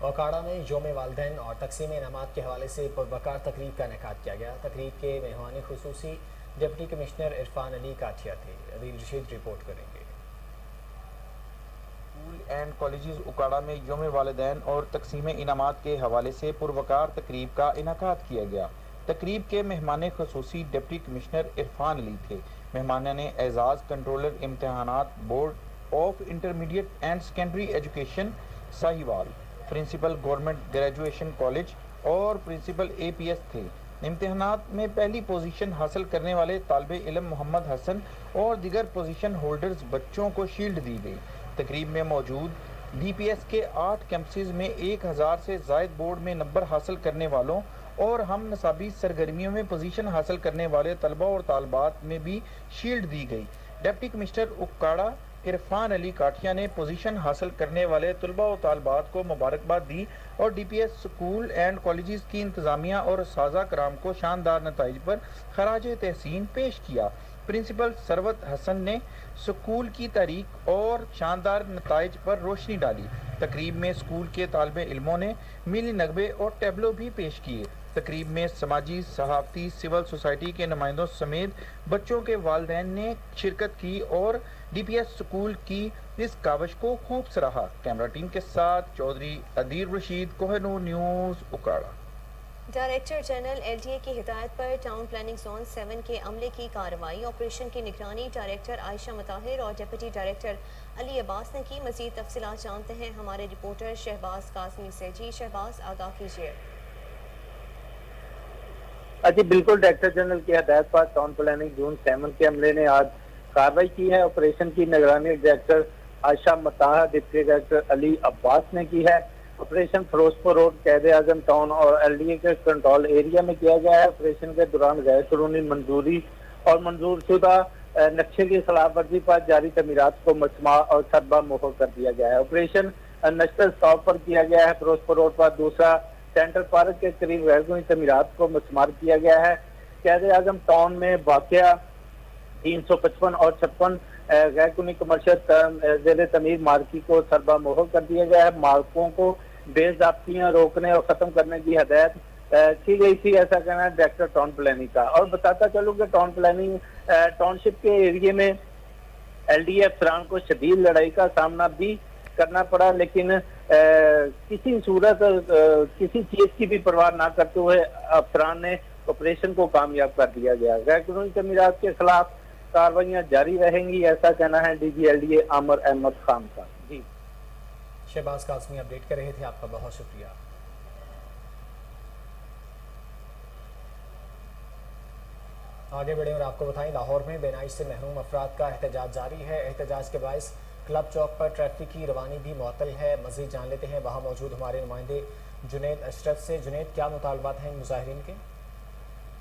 S1: ओकाड़ा में योम वालदैन और तकसीम इनामात के हवाले से पुरवकार तकरीब का इनेकाद किया गया। तकरीब के मेहमान खुसूसी डिप्टी कमिश्नर इरफान अली काठिया थे। अदील रशीद रिपोर्ट करेंगे।
S16: स्कूल एंड कॉलेजेस उकाड़ा में योम वालिदैन और तकसीम इनामात के हवाले से पुरवकार तकरीब का इनेकाद किया गया। तकरीब के मेहमान खुसूसी डिप्टी कमिश्नर इरफान अली थे। मेहमान ने एजाज कंट्रोलर इम्तहानात board of intermediate and secondary education Sahiwal, principal government graduation college और प्रिंसिपल APS थे। इम्तिहानात में पहली पोजीशन हासिल करने वाले तालिबे इल्म मोहम्मद हसन और दीगर पोजीशन होल्डर्स बच्चों को शील्ड दी गई। तकरीब में मौजूद DPS के 8 कैंपसेस में 1000 से ज़ायद बोर्ड में नंबर हासिल करने वालों और हम नसाबी सरगर्मियों में पोजीशन हासिल करने वाले तलबा और तालबात में भी शील्ड दी गई। डिप्टी कमिश्नर उकाड़ा इरफान अली काठिया ने पोजीशन हासिल करने वाले तलबा और तालबात को मुबारकबाद दी और DPS स्कूल एंड कॉलेजेस की इंतजामिया और साजा कराम को शानदार नताइज पर खराज तहसीन पेश किया। प्रिंसिपल सरवत हसन ने स्कूल की तारीख और शानदार नताइज पर रोशनी डाली। तकरीब में स्कूल के तालिबे इल्मों ने मिली नगबे और टैबलो भी पेश किए। तकरीब में समाजी, सहाफ़ती, सिविल सोसाइटी के नुमाइंदों समेत बच्चों के वालिदैन ने शिरकत की और DPS स्कूल की इस काविश को खूब सराहा। कैमरा टीम के साथ Chaudhry Adeel Rasheed, Kohinoor news, Okara.
S2: Director general LDA की हिदायत पर टाउन प्लानिंग जोन 7 के अमले की कार्रवाई, ऑपरेशन की निगरानी डायरेक्टर आयशा मुताहिर और डिप्टी डायरेक्टर अली अब्बास ने की। मज़ीद तफसीलात जानते हैं हमारे रिपोर्टर शहबाज कासमी से। जी शहबाज, आगाह कीजिए।
S17: जी बिल्कुल, डायरेक्टर जनरल की हदायत पर टाउन प्लानिंग जोन 7 के अमले ने आज कार्रवाई की है। ऑपरेशन की निगरानी director Ayesha Mutahir, deputy director Ali Abbas ने की है। Operation Ferozepur road, Quaid Azam town और LDA के कंट्रोल एरिया में किया गया है। ऑपरेशन के दौरान गैर कानूनी मंजूरी और मंजूर शुदा नक्शे की खिलाफ वर्जी पर जारी तमीरात को मसमा और सरबा मोहर कर दिया गया है। ऑपरेशन नेशनल स्टॉप पर किया गया है। फिरोजपुर रोड पर दूसरा सेंट्रल पार्क के करीब गैर कानूनी तमीरात को मसमार किया गया है। कैद आजम टाउन में वाक़या 355 और 56 गैर कानूनी कमर्शियल ज़ेर तमीर मार्की को सरबा मोहर कर दिया गया है। मार्कों को बेज़ाब्तियां रोकने और ख़त्म करने की हदायत की गई थी, ऐसा कहना है डायरेक्टर टाउन प्लानिंग का। और बताता चलूँ कि टाउन प्लानिंग टाउनशिप के एरिए में LDA अफसरान को शदीद लड़ाई का सामना भी करना पड़ा, लेकिन किसी सूरत किसी चीज़ की भी परवाह ना करते हुए अफसरान ने ऑपरेशन को कामयाब कर दिया गया। गैर कानूनी तमीरात के खिलाफ कार्रवाइयाँ जारी रहेंगी, ऐसा कहना है DG LDA आमिर अहमद खान का। जी
S1: शहबाज कासमी अपडेट कर रहे थे, आपका बहुत शुक्रिया। आगे बढ़े और आपको बताएं, लाहौर में बेनाइश से महरूम अफराद का एहतजाज जारी है। एहतजाज के बायस क्लब चौक पर ट्रैफिक की रवानी भी मुअत्तल है। मज़ीद जान लेते हैं वहाँ मौजूद हमारे नुमाइंदे जुनैद अशरफ से। जुनैद, क्या मुतालबात हैं मुजाहिरीन के?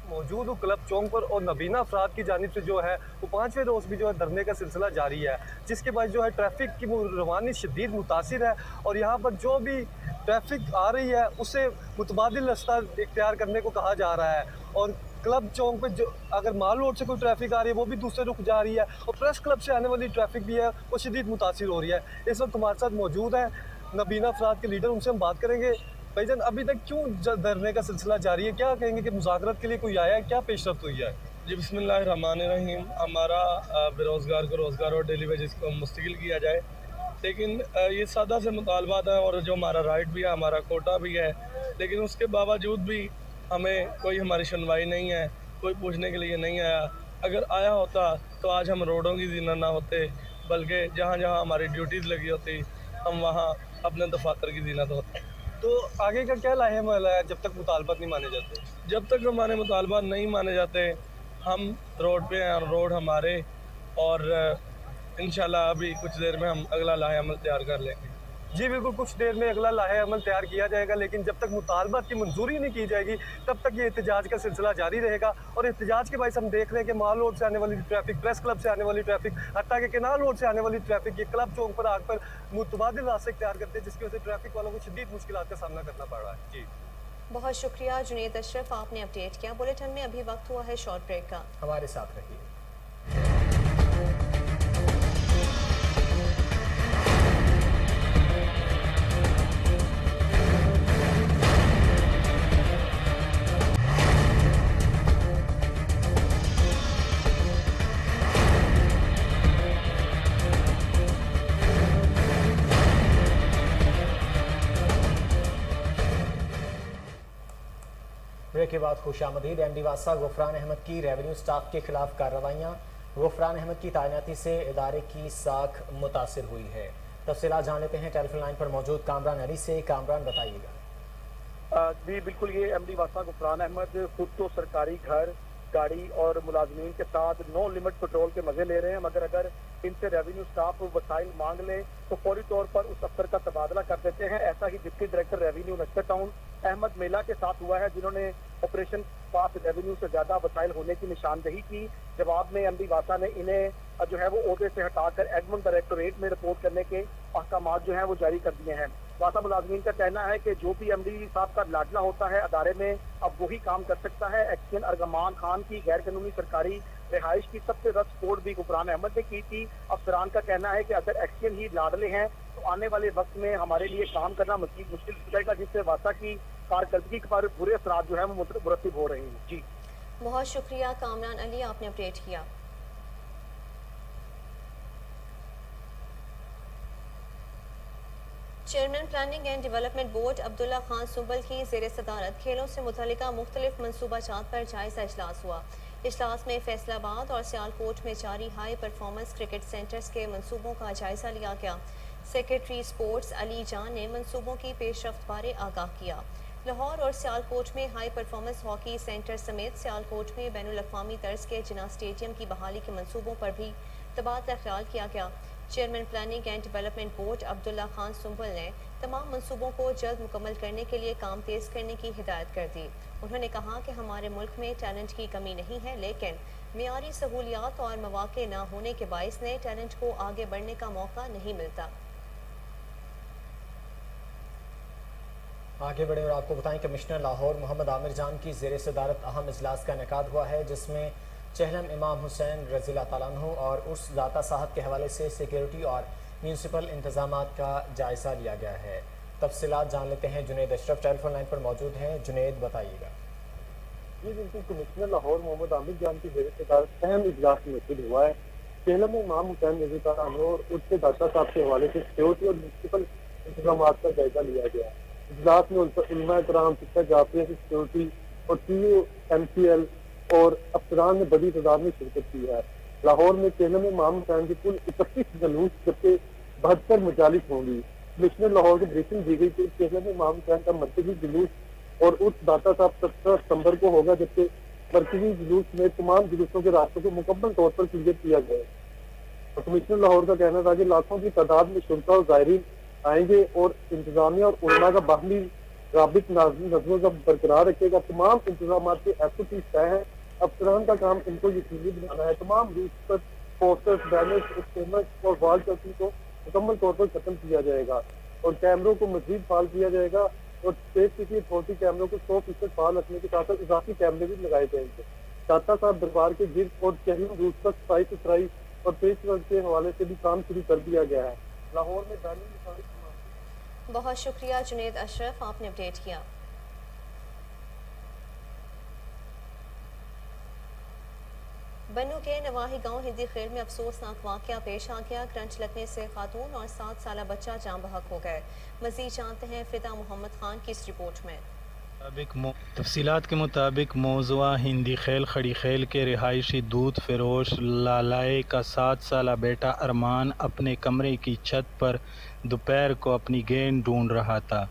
S18: मौजूद हूँ क्लब चौक पर और नबीना अफराद की जानिब से जो है वो 5वें रोज़ भी जो है धरने का सिलसिला जारी है, जिसके बाद जो है ट्रैफिक की रवानी शदीद मुतासिर है और यहाँ पर जो भी ट्रैफिक आ रही है उसे मुतबादिल रास्ता इख्तियार करने को कहा जा रहा है। और क्लब चौक पे जो अगर माल रोड से कोई ट्रैफिक आ रही है वो भी दूसरे रुख जा रही है और प्रेस क्लब से आने वाली ट्रैफिक भी है वो शदीद मुतासिर हो रही है। इस वक्त हमारे साथ मौजूद हैं नबीना अफराद के लीडर, उनसे हम बात करेंगे। भाईजान, अभी तक क्यों धरने का सिलसिला जारी है? क्या कहेंगे कि मुज़ाकरात के लिए कोई आया है? क्या पेशरफ्त हुई है?
S9: जी बिस्मिल्लाहिर्रहमानिर्रहीम। हमारा बेरोज़गार को रोज़गार और डेली वेजेस को मुस्तकिल किया जाए, लेकिन ये सादा से मुतालबात हैं और जो हमारा राइट भी है, हमारा कोटा भी है, लेकिन उसके बावजूद भी हमें कोई हमारी सुनवाई नहीं है, कोई पूछने के लिए नहीं आया। अगर आया होता तो आज हम रोडों की जीना ना होते, बल्कि जहाँ जहाँ हमारी ड्यूटीज़ लगी होती हम वहाँ अपने दफातर की जीनत होते।
S18: तो आगे का क्या लाहेमल है जब तक मुतालबात नहीं माने जाते?
S9: जब तक हमारे मुतालबात नहीं माने जाते हम रोड पे हैं और रोड हमारे, और इंशाल्लाह अभी कुछ देर में हम अगला लाहेमल तैयार कर लेंगे।
S18: जी बिल्कुल, कुछ देर में अगला लाहेमल तैयार किया जाएगा, लेकिन जब तक मुतालबात की मंजूरी नहीं की जाएगी तब तक ये एहतजाज का सिलसिला जारी रहेगा। और एहतजाज के बायस हम देख रहे हैं कि माल रोड से आने वाली ट्रैफिक, प्रेस क्लब से आने वाली ट्रैफिक, हत्ता कि केनाल रोड से आने वाली ट्रैफिक ये क्लब चौक पर आग पर मुतबादिल रास्ते इख्तियार करते हैं, जिसकी वजह से ट्रैफिक वालों को शदीद मुश्किलात का सामना करना पड़ रहा है। जी
S2: बहुत शुक्रिया जुनैद अशरफ, आपने अपडेट किया। बुलेटिन में अभी वक्त हुआ है शॉर्ट ब्रेक का,
S1: हमारे साथ रहिए। ब्रेक के बाद खुशामदीद। एमडी वासा गुफरान अहमद की रेवेन्यू स्टाफ के खिलाफ कार्रवाइयाँ। गुफरान अहमद की तैनाती से इदारे की साख मुतासिर हुई है। तफसीलात जान लेते हैं टेलीफोन लाइन पर मौजूद कामरान अली से। कामरान, बताइएगा।
S19: जी बिल्कुल, ये एमडी वासा गुफरान अहमद खुद तो सरकारी घर, गाड़ी और मुलाजमीन के साथ नो लिमिट पेट्रोल के मजे ले रहे हैं, मगर अगर इनसे रेवेन्यू स्टाफ वसाइल मांग ले तो फौरी तौर पर उस अफसर का तबादला कर देते हैं। ऐसा ही डिप्टी डायरेक्टर रेवेन्यू नक्शा टाउन अहमद मेला के साथ हुआ है, जिन्होंने ऑपरेशन पास रेवेन्यू से ज्यादा वसाइल होने की निशानदेही की। जवाब में एमडी वासा ने इन्हें जो है वो ओहदे से हटाकर एडमिन डायरेक्टोरेट में रिपोर्ट करने के अहकाम जो है वो जारी कर दिए हैं। वासा मुलाजमीन का कहना है कि जो भी एमडी साहब का लाडला होता है अदारे में अब वही काम कर सकता है। एक्शन अरगमान खान की गैर कानूनी सरकारी रिहाइश की सबसे रद्द रिपोर्ट भी गुफरान अहमद ने की थी। अफसरान का कहना है कि अगर एक्शन ही लाडले हैं तो आने वाले वक्त में हमारे लिए काम करना मजीद मुश्किल हो जाएगा, जिससे वासा की कारकर्दगी पर बुरे असरात जो है वो मुरतब हो रहे हैं। जी
S2: बहुत शुक्रिया कामरान अली, आपने अपडेट किया। Chairman planning and development board Abdullah Khan Sumbal की ज़ेर सदारत खेलों से मुतल्लिका मुख्तलिफ मनसूबाजात पर जायजा इजलास हुआ। इजलास में फैसलाबाद और सियालकोट में जारी हाई परफॉर्मेंस क्रिकेट सेंटर्स के मनसूबों का जायजा लिया गया। सेक्रेटरी स्पोर्ट्स अली जान ने मनसूबों की पेशरफ्त बारे आगाह किया। लाहौर और सियालकोट में हाई परफॉर्मेंस हॉकी सेंटर समेत सियालकोट में बैनुल अक़वामी तर्ज के जिना स्टेडियम की बहाली के मनसूबों पर भी तबादला ख्याल किया गया। Chairman planning and development board Abdullah Khan Sumbal ने तमाम मंसूबों को जल्द मुकम्मल करने के लिए काम तेज़ करने की हिदायत कर दी। उन्होंने कहा कि हमारे मुल्क में टैलेंट की कमी नहीं है, लेकिन मियारी सहूलियात और मौक़े न होने के बायस नए टैलेंट को आगे बढ़ने का मौका नहीं मिलता।
S1: आगे बढ़े और आपको बताएं, कमिश्नर लाहौर मोहम्मद आमिर जान की ज़ेर सदारत अहम इजलास का इनेकाद हुआ है, जिसमें चहलम इमाम हुसैन रज़ियल्लाहु ताला अन्हु और उस दाता साहब के हवाले से सिक्योरिटी और म्यूनसिपल इंतजामात का जायज़ा लिया गया है। तफसीलात जान लेते हैं। जुनैद अशरफ टेलीफोन लाइन पर मौजूद हैं। जुनैद, बताइएगा।
S19: जी बिल्कुल, कमिश्नर लाहौर मोहम्मद आमिर जान की ज़ेर सदारत अहम इजलास मुनक़िद हुआ है। चहलम इमाम हुसैन रज़ियल्लाहु ताला अन्हु और उसके दाता साहब के हवाले से सिक्योरिटी और म्यूनसिपल इंतजामात का जायजा लिया गया। इजलास में उलमा कराम, शिक्षा जाफिया की सिक्योरिटी और PUMCL और अफसरान ने बड़ी तादाद में शिरकत की है। लाहौर में चेलम इमाम हुसैन की कुल 31 जुलूस जबकि 72 मजालिस होंगी। कमिश्नर लाहौर को ब्रीफिंग दी गई कि चेलम इमाम हुसैन का मरकजी जुलूस और उस दाता साहब 17 सितंबर को होगा, जबकि मरकजी जुलूस में तमाम जुलूसों के रास्तों को मुकम्मल तौर पर क्लियर किया गया है। और कमिश्नर लाहौर का कहना था कि लाखों की तादाद में शुरता और ज़ायरीन आएंगे और इंतजामिया और उलमा का बाहमी राबित नज़्मों का बरकरार रखेगा। तमाम इंतजाम के SOP तय है। अफसरान का काम इनको यकीनी बनाना है। तमाम रूट पर पोस्टर्स, बैनर्स, स्टेमर्स और वॉल चौकी को मुकम्मल तौर पर खत्म किया जाएगा और कैमरों को मजीद फाल किया जाएगा और स्टेट सिटी अथॉरिटी कैमरों को 100% फाल रखने के साथ साथ इजाफी कैमरे भी लगाए जाएंगे। चाचा साहब दरबार के गिर्द और शहरी रूट पर सफाई सुथराई और पेशवर के हवाले से भी काम शुरू कर दिया गया है। लाहौर में
S2: बहुत शुक्रिया जुनेद अशरफ, आपने अपडेट किया। बन्नू के नवाही गांव हिंदी खेल में अफसोसनाक वाकया पेश आ गया। करंट लगने से खातून और 7 साल बच्चा जान बहक हो गए। मजीद जानते हैं फिदा मोहम्मद खान की इस रिपोर्ट में।
S20: तफसीलात के मुताबिक मौजूआ हिंदी खेल खड़ी खेल के रिहायशी दूध फरोश लालाए का 7 साल बेटा अरमान अपने कमरे की छत पर दोपहर को अपनी गेंद ढूंढ रहा था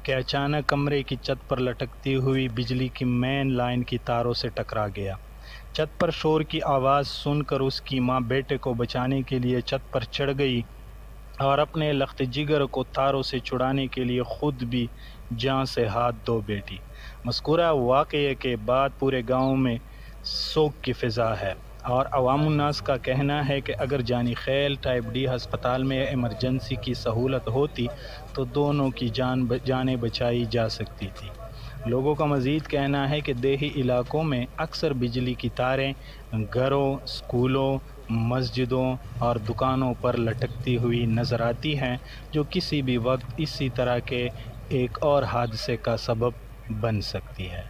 S20: कि अचानक कमरे की छत पर लटकती हुई बिजली की मेन लाइन की तारों से टकरा गया। छत पर शोर की आवाज़ सुनकर उसकी मां बेटे को बचाने के लिए छत पर चढ़ गई और अपने लख्त जिगर को तारों से छुड़ाने के लिए खुद भी जान से हाथ धो बैठी। मज़कूरा वाक़ये के बाद पूरे गांव में सोग की फ़िज़ा है और अवामुन्नास का कहना है कि अगर जानी खैल टाइप डी हस्पताल में इमरजेंसी की सहूलत होती तो दोनों की जानें बचाई जा सकती थी। लोगों का मज़ीद कहना है कि देही इलाकों में अक्सर बिजली की तारें घरों, स्कूलों, मस्जिदों और दुकानों पर लटकती हुई नज़र आती हैं, जो किसी भी वक्त इसी तरह के एक और हादसे का सबब बन सकती है।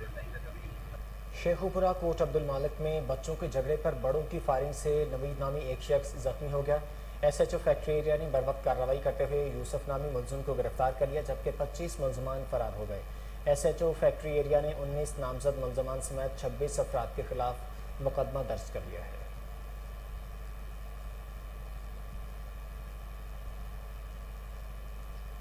S1: शेखुपुरा कोट अब्दुल मालिक में बच्चों के झगड़े पर बड़ों की फायरिंग से नवीद नामी एक शख्स जख्मी हो गया। SHO फैक्ट्री एरिया ने बरवक्त कार्रवाई करते हुए यूसुफ नामी मुलजिम को गिरफ्तार कर लिया, जबकि 25 मुलजमान फरार हो गए। SHO फैक्ट्री एरिया ने 19 नामजद मुलजमान समेत 26 अफराद के खिलाफ मुकदमा दर्ज कर लिया है।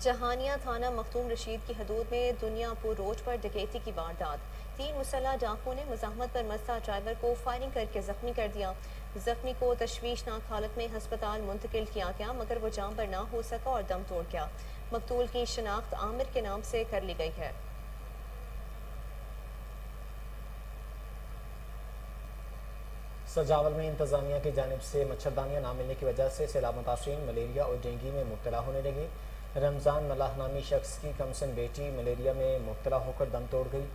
S2: जहानिया थाना मखदूम रशीद की हदूद में दुनियापुर रोड पर डकैती की वारदात। 3 मुसल्लह डाकुओं ने मुज़ाहमत पर मस्ता ड्राइवर को फायरिंग करके जख्मी कर दिया। जख्मी को तशवीशनाक हालत में हस्पताल मुंतकिल किया गया, मगर वो जान पर ना हो सका और दम तोड़ गया। मकतूल की शनाख्त आमिर के नाम से कर ली गई है।
S1: सजावल में इंतजामिया की जानिब से मच्छरदानियाँ ना मिलने की वजह से सैलाब मुतासरीन मलेरिया और डेंगू में मुब्तला होने लगे। रमज़ान मलाह नामी शख्स की कमसन बेटी मलेरिया में मुब्तला होकर दम तोड़ गई।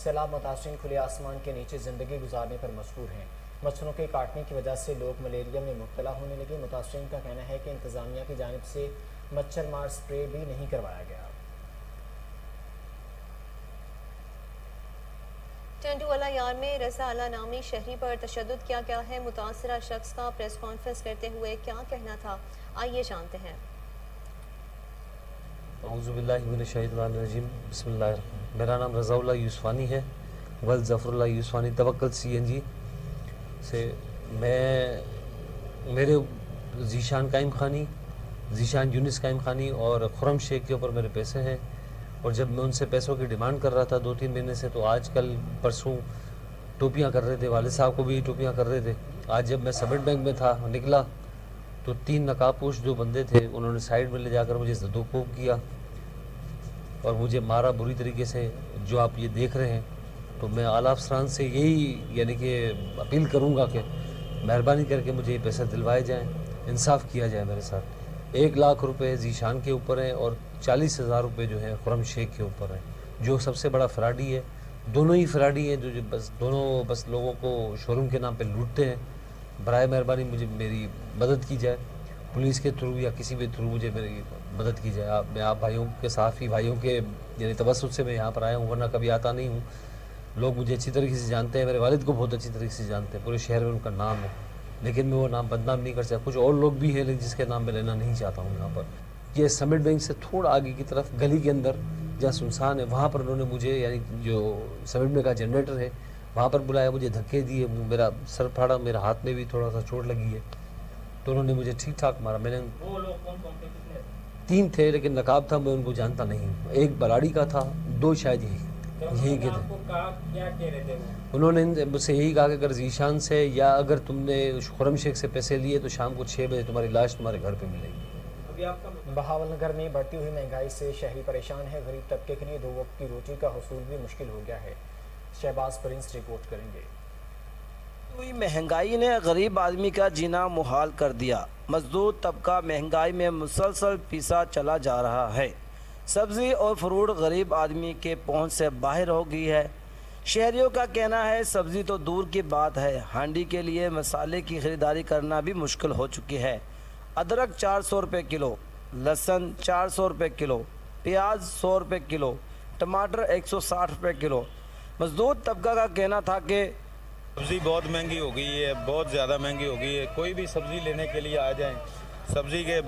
S1: सैलाब मुतासरीन खुले आसमान के नीचे ज़िंदगी गुजारने पर मजबूर हैं। मच्छरों के काटने की वजह से लोग मलेरिया में मुब्तला होने लगे। मुतासरीन का कहना है कि इंतजामिया की जानिब से मच्छर मार स्प्रे भी नहीं करवाया गया।
S2: टंडूवाला यार में रज़ा अला नामी शहरी पर तशद्दुद किया गया है। मुतासरा शख्स का प्रेस कॉन्फ्रेंस करते हुए क्या कहना था, आइए जानते हैं।
S21: औज़ुबिल्लाहिमिनश्शैतानिर्रजीम, बिस्मिल्लाह। मेरा नाम रज़ाउल्लाह यूसुफ़ानी है, वल ज़फ़रुल्लाह यूसुफ़ानी तवक्कल CNG से। मेरे ज़ीशान कायम खानी, ज़ीशान यूनिस कायम खानी और खुरम शेख के ऊपर मेरे पैसे हैं। और जब मैं उनसे पैसों की डिमांड कर रहा था 2-3 महीने से, तो आज कल परसों टोपियाँ कर रहे थे, वालिद साहब को भी टोपियाँ कर रहे थे। आज जब मैं सबमिट बैंक में था, निकला तो 3 नकाबपोश जो बंदे थे, उन्होंने साइड में ले जाकर मुझे ज़दोकोब किया और मुझे मारा बुरी तरीके से, जो आप ये देख रहे हैं। तो मैं आला अफसरान से यही यानी कि अपील करूँगा कि मेहरबानी करके मुझे ये पैसा दिलवाए जाएँ, इंसाफ किया जाए मेरे साथ। 1 लाख रुपए ज़ीशान के ऊपर है और 40,000 रुपये जो है खुरम शेख के ऊपर है, जो सबसे बड़ा फ्राडी है। दोनों ही फ्राडी हैं, जो दोनों बस लोगों को शोरूम के नाम पे लूटते हैं। बराए मेहरबानी मुझे मेरी मदद की जाए, पुलिस के थ्रू या किसी भी थ्रू मुझे मेरी मदद की जाए। मैं आप भाइयों के सहाफ़ी भाइयों के यानी तवस्सुत से मैं यहाँ पर आया हूँ, वरना कभी आता नहीं हूँ। लोग मुझे अच्छी तरीके से जानते हैं, मेरे वालिद को बहुत अच्छी तरीके से जानते हैं, पूरे शहर में उनका नाम है, लेकिन मैं वो नाम बदनाम नहीं कर सकता। कुछ और लोग भी हैं जिसके नाम मैं लेना नहीं चाहता हूँ यहाँ पर। ये समिट बैंक से थोड़ा आगे की तरफ गली के अंदर जहाँ सुनसान है, वहाँ पर उन्होंने मुझे यानी जो समिट बैंक का जनरेटर है वहाँ पर बुलाया, मुझे धक्के दिए, मेरा सर फाड़ा, मेरे हाथ में भी थोड़ा सा चोट लगी है। तो उन्होंने मुझे ठीक ठाक मारा। मैंने 3 थे, लेकिन नकाब था, मैं उनको जानता नहीं हूँ। एक बराड़ी का था, 2 शायद यही یہی کہتے انہوں نے مجھ سے یہی کہا کہ اگر ذیشان سے یا اگر تم نے خرم شیخ سے پیسے لیے تو شام کو 6 بجے تمہاری لاش تمہارے گھر پہ ملے گی۔
S1: بہاول نگر میں بڑھتی ہوئی مہنگائی سے شہری پریشان ہے، غریب طبقے کے لیے 2 وقت کی روٹی کا حصول بھی مشکل ہو گیا ہے۔ شہباز پرنس رپورٹ کریں گے۔
S3: ہوئی مہنگائی نے غریب آدمی کا جینا محال کر دیا۔ مزدور طبقہ مہنگائی میں مسلسل پیسا چلا جا رہا ہے۔ سبزی اور فروٹ غریب آدمی کے پہنچ سے باہر ہو گئی ہے۔ شہریوں کا کہنا ہے سبزی تو دور کی بات ہے، ہانڈی کے لیے مسالے کی خریداری کرنا بھی مشکل ہو چکی ہے۔ ادرک 400 روپے کلو، لہسن 400 روپے کلو، پیاز 100 روپے کلو، ٹماٹر 160 روپے کلو۔ مزدور طبقہ کا کہنا تھا کہ
S22: سبزی بہت مہنگی ہو گئی ہے، بہت زیادہ مہنگی ہو گئی ہے۔ کوئی بھی سبزی لینے کے لیے آ جائیں، سبزی کے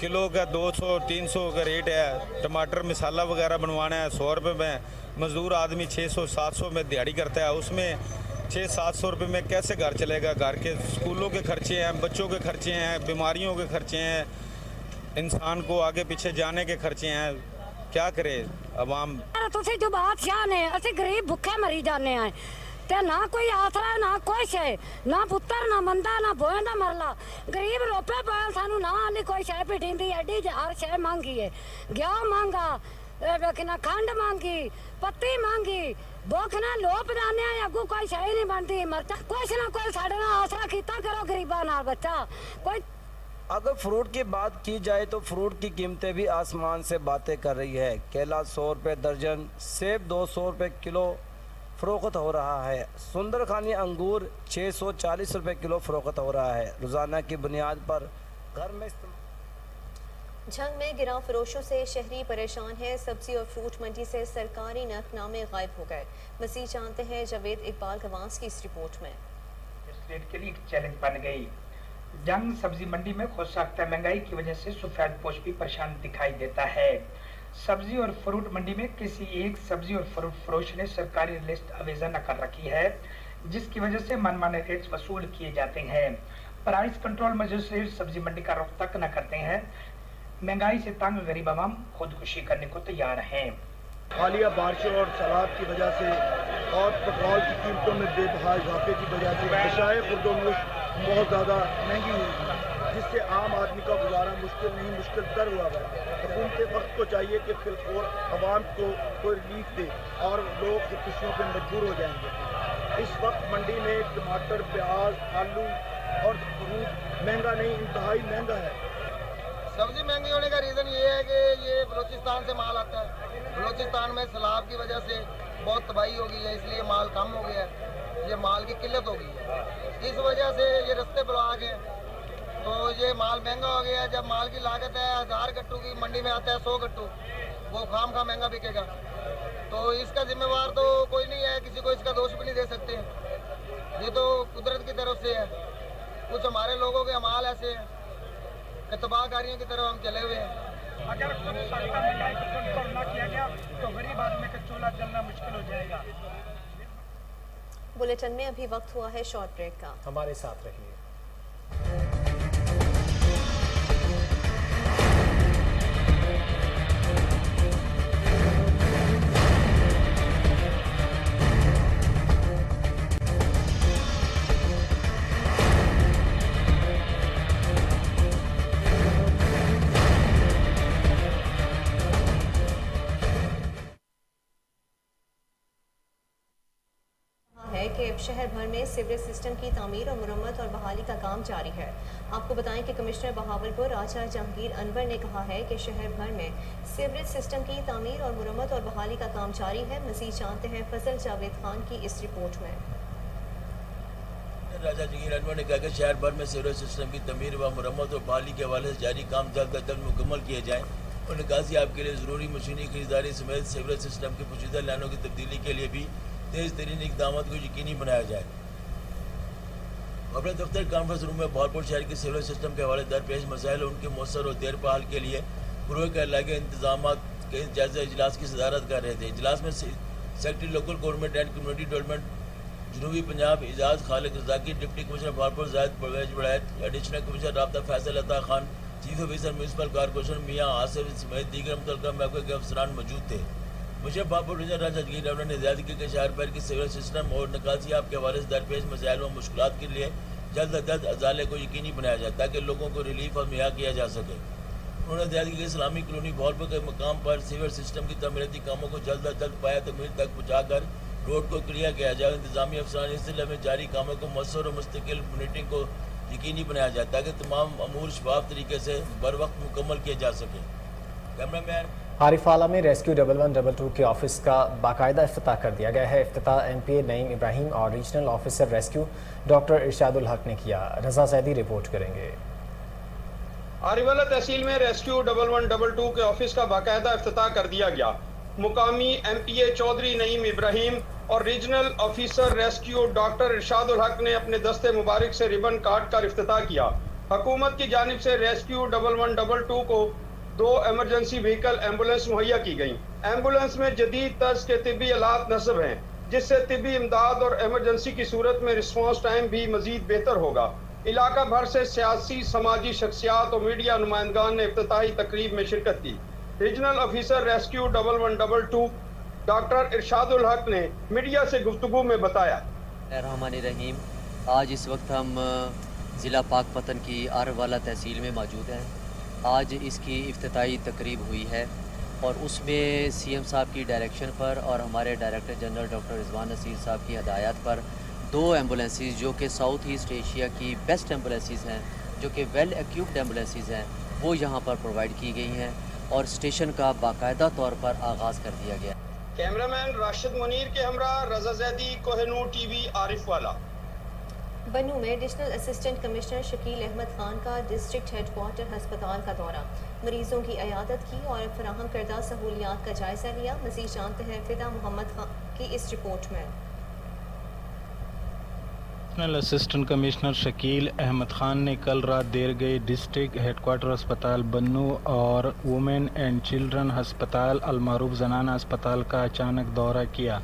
S22: کلو کا 200-300 کا ریٹ ہے۔ ٹماٹر مسالہ وغیرہ بنوانا ہے 100 روپے میں، مزدور آدمی 600-700 میں دیہڑی کرتا ہے، اس میں 600-700 روپے میں کیسے گھر چلے گا؟ گھر کے اسکولوں کے خرچے ہیں، بچوں کے خرچے ہیں، بیماریوں کے خرچے ہیں، انسان کو آگے پیچھے جانے کے خرچے ہیں، کیا کرے عوام؟
S23: تسی جو بادشاہ نے اسی غریب بھوکے مری جانے ہیں تے نہ کوئی آسرا نہ کوئی شے، نہ پتر نہ مندا نہ بوئے نہ مرلا، غریب روپے پہ سانو نہ آلی کوئی شے پٹیندی ایڈی ہر شے مانگی ہے، گیو مانگا، کھنڈ مانگی، پتی مانگی، بوکھ نہ لوپ جانے ہیں، اگو کوئی شے نہیں بنتی، مرچا کچھ نہ کوئی ساڈے نال آسرا کیتا کرو غریباں نال بچہ کوئی۔
S3: اگر فروٹ کی بات کی جائے تو فروٹ کی قیمتیں بھی آسمان سے باتیں کر رہی ہے۔ کیلا 100 روپے درجن، سیب 200 روپے کلو فروخت ہو رہا ہے۔ سندر خانی انگور 640 روپے کلو فروخت ہو رہا ہے۔ روزانہ کی بنیاد پر گھر میں
S2: جنگ میں گراں فروشوں سے شہری پریشان ہے۔ سبزی اور فروٹ منڈی سے سرکاری نرخ نامے غائب ہو گئے۔ مزید جانتے ہیں جاوید اقبال گوانس کی اس رپورٹ میں۔
S24: کے لیے ایک چیلنج بن گئی۔ جنگ سبزی منڈی میں خود ساختہ مہنگائی کی وجہ سے سفید پوش بھی پریشان دکھائی دیتا ہے۔ سبزی اور فروٹ منڈی میں کسی ایک سبزی اور فروٹ فروش نے سرکاری لسٹ اویزہ نہ کر رکھی ہے، جس کی وجہ سے من مانے ریٹس وصول کیے جاتے ہیں۔ پرائس کنٹرول مجسٹریٹ سبزی منڈی کا رخ تک نہ کرتے ہیں۔ مہنگائی سے تنگ غریب عوام خودکشی کرنے کو تیار ہیں۔
S25: حالیہ بارشوں اور سیلاب کی وجہ سے اور پٹرول کی قیمتوں میں بے بہا اضافے کی وجہ سے اشیاء خوردونوش بہت زیادہ مہنگی ہوئی ہے، جس سے عام آدمی کا گزارا مشکل تر ہوا ہے۔ حکومت وقت کو چاہیے کہ فی الفور عوام کو کوئی ریلیف دے اور لوگ خودکشیوں پہ مجبور ہو جائیں گے۔ اس وقت منڈی میں ٹماٹر، پیاز، آلو اور فروٹ مہنگا نہیں، انتہائی مہنگا ہے۔
S26: سبزی مہنگی ہونے کا ریزن یہ ہے کہ یہ بلوچستان سے مال آتا ہے۔ بلوچستان میں سیلاب کی وجہ سے بہت تباہی ہو گئی ہے، اس لیے مال کم ہو گیا ہے، یہ مال کی قلت ہو گئی ہے، اس وجہ سے یہ رستے بلاک ہیں، تو یہ مال مہنگا ہو گیا ہے۔ جب مال کی لاگت ہے 1000 گٹو کی، منڈی میں آتا ہے 100 گٹو، وہ خام خواہ مہنگا بکے گا، تو اس کا ذمہ وار تو کوئی نہیں ہے، کسی کو اس کا دوش بھی نہیں دے سکتے، یہ تو قدرت کی طرف سے ہے۔ کچھ ہمارے لوگوں کے اعمال ایسے ہیں کہ تباہ کاریوں کی طرف ہم چلے ہوئے ہیں۔
S24: اگر خود ساختہ مہنگائی کو کنٹرول نہ کیا گیا تو غریب آدمی کا چولہا جلنا مشکل ہو جائے گا۔
S2: بلیٹن میں ابھی وقت ہوا ہے شارٹ بریک کا،
S1: ہمارے ساتھ رہیے۔
S2: کہ شہر بھر میں سیوریج سسٹم کی تعمیر اور مرمت اور بحالی کا کام جاری ہے۔ آپ کو بتائیں کہ کمشنر بہاولپور راجہ جہانگیر انور نے کہا ہے کہ شہر بھر میں سیوریج سسٹم کی تعمیر اور مرمت اور بحالی کا کام جاری ہے۔ مزید جانتے ہیں فضل جاوید خان کی اس رپورٹ میں۔
S11: راجہ جہانگیر انور نے کہا کہ شہر بھر میں سیوریج سسٹم کی تعمیر و مرمت اور بحالی کے حوالے سے جاری کام جلد از جلد مکمل کیے جائیں اور نکاسی آپ کے لیے ضروری مشینی خریداری سمیت سیوریج سسٹم کی پوشیدہ لائنوں کی تبدیلی کے لیے بھی تیز ترین اقدامات کو یقینی بنایا جائے۔ اپنے دفتر کانفرنس روم میں بہاولپور شہر کے سیوریج سسٹم کے حوالے درپیش مسائل اور ان کے مؤثر اور دیر پا حل کے لیے فروغ کے علاقے انتظامات کے جائزہ اجلاس کی صدارت کر رہے تھے۔ اجلاس میں secretary local government and community development جنوبی پنجاب اعجاز خالق رزاقی، ڈپٹی کمشنر بہاولپور زاہد پرویز بڑیت، ایڈیشنل کمشنر رابطہ فیصل عطا Khan, chief officer municipal corporation میاں آصف سمیت دیگر متعلقہ محکمے کے افسران موجود تھے۔ मुझे बाबू राजगीर ने हिदायत की कि शहर भर की सिविल सिस्टम और निकासियाब के हवाले से दरपेश मसाइल व मुश्किलात के लिए जल्द अज जल्द अजाले को यकीनी बनाया जाए ताकि लोगों को रिलीफ और मुहैया किया जा सके। उन्होंने हिदायत की कि इस्लामी कॉलोनी बहावलपुर के मकाम पर सिविल सिस्टम की तमीराती कामों को जल्द अज जल्द पाया तकमील तक पहुँचाकर रोड को क्लियर किया जाए। इंतजामी अफसरान इस सिलसिले में जारी कामों को मौसर और मुस्तकिल मॉनिटरिंग को यकीनी बनाया जाए ताकि तमाम अमूर शफाफ तरीके से बर वक्त मुकम्मल किया जा सके। कैमरामैन
S1: आरिफ आला में रेस्क्यू 1112 के ऑफिस का बाकायदा इफ्तिताह कर दिया गया है। इफ्तिताह MPA नईम इब्राहिम और रीजनल ऑफिसर रेस्क्यू डॉक्टर इरशादुल हक ने किया। रजा जैदी रिपोर्ट करेंगे।
S4: आरिवाला तहसील में रेस्क्यू 1112 के ऑफिस का बाकायदा इफ्तिताह कर दिया गया। मुकामी MPA चौधरी नईम इब्राहिम और रीजनल ऑफिसर रेस्क्यू डॉक्टर इरशादुल हक ने अपने दस्ते मुबारक से रिबन काट कर इफ्तिताह किया। हुकूमत की जानिब से रेस्क्यू 1112 को 2 एमरजेंसी व्हीकल एम्बुलेंस मुहैया की गई। एम्बुलेंस में जदीद तर्ज के तिब्बी आलात नस्ब हैं, जिससे तिब्बी इमदाद और एमरजेंसी की सूरत में रिस्पॉन्स टाइम भी मजीद बेहतर होगा। इलाका भर से सियासी समाजी शख्सियात और मीडिया नुमाइंदगान ने इफ्तिताही तकरीब में शिरकत की। रीजनल ऑफिसर रेस्क्यू 1112 डॉक्टर इरशादुल हक ने मीडिया से गुफ्तगू में बताया।
S5: रहमानिर्रहीम, आज इस वक्त हम ज़िला पाकपतन की आरवाला तहसील में मौजूद हैं। आज इसकी इफ्तिताही तकरीब हुई है और उसमें CM साहब की डायरेक्शन पर और हमारे director general doctor Rizwan Naseer साहब की हदायत पर 2 एम्बुलेंसेस जो कि साउथ ईस्ट एशिया की बेस्ट एम्बुलेंसेस हैं, जो कि वेल एक्यूप्ड एम्बुलेंसेस हैं, वो यहाँ पर प्रोवाइड की गई हैं और स्टेशन का बाकायदा तौर पर आगाज़ कर दिया गया।
S4: कैमरामैन राशिद मुनीर के हमरा रजा जैदी, कोहिनूर TV, आरिफ वाला।
S2: बनू में additional assistant commissioner Shakeel Ahmad Khan का डिस्ट्रिक्ट हेडक्वार्टर हस्पताल का दौरा, मरीजों की इयादत की और फराहम करदा सहूलियात का जायजा लिया। मज़ीद जानते हैं फिदा मोहम्मद खान की इस रिपोर्ट में।
S20: Additional assistant commissioner Shakeel Ahmad Khan ने कल रात देर गए डिस्ट्रिक्ट हेडक्वार्टर अस्पताल बन्नू और वुमेन एंड चिल्ड्रन अस्पताल अलमारूफ जनाना अस्पताल का अचानक दौरा किया।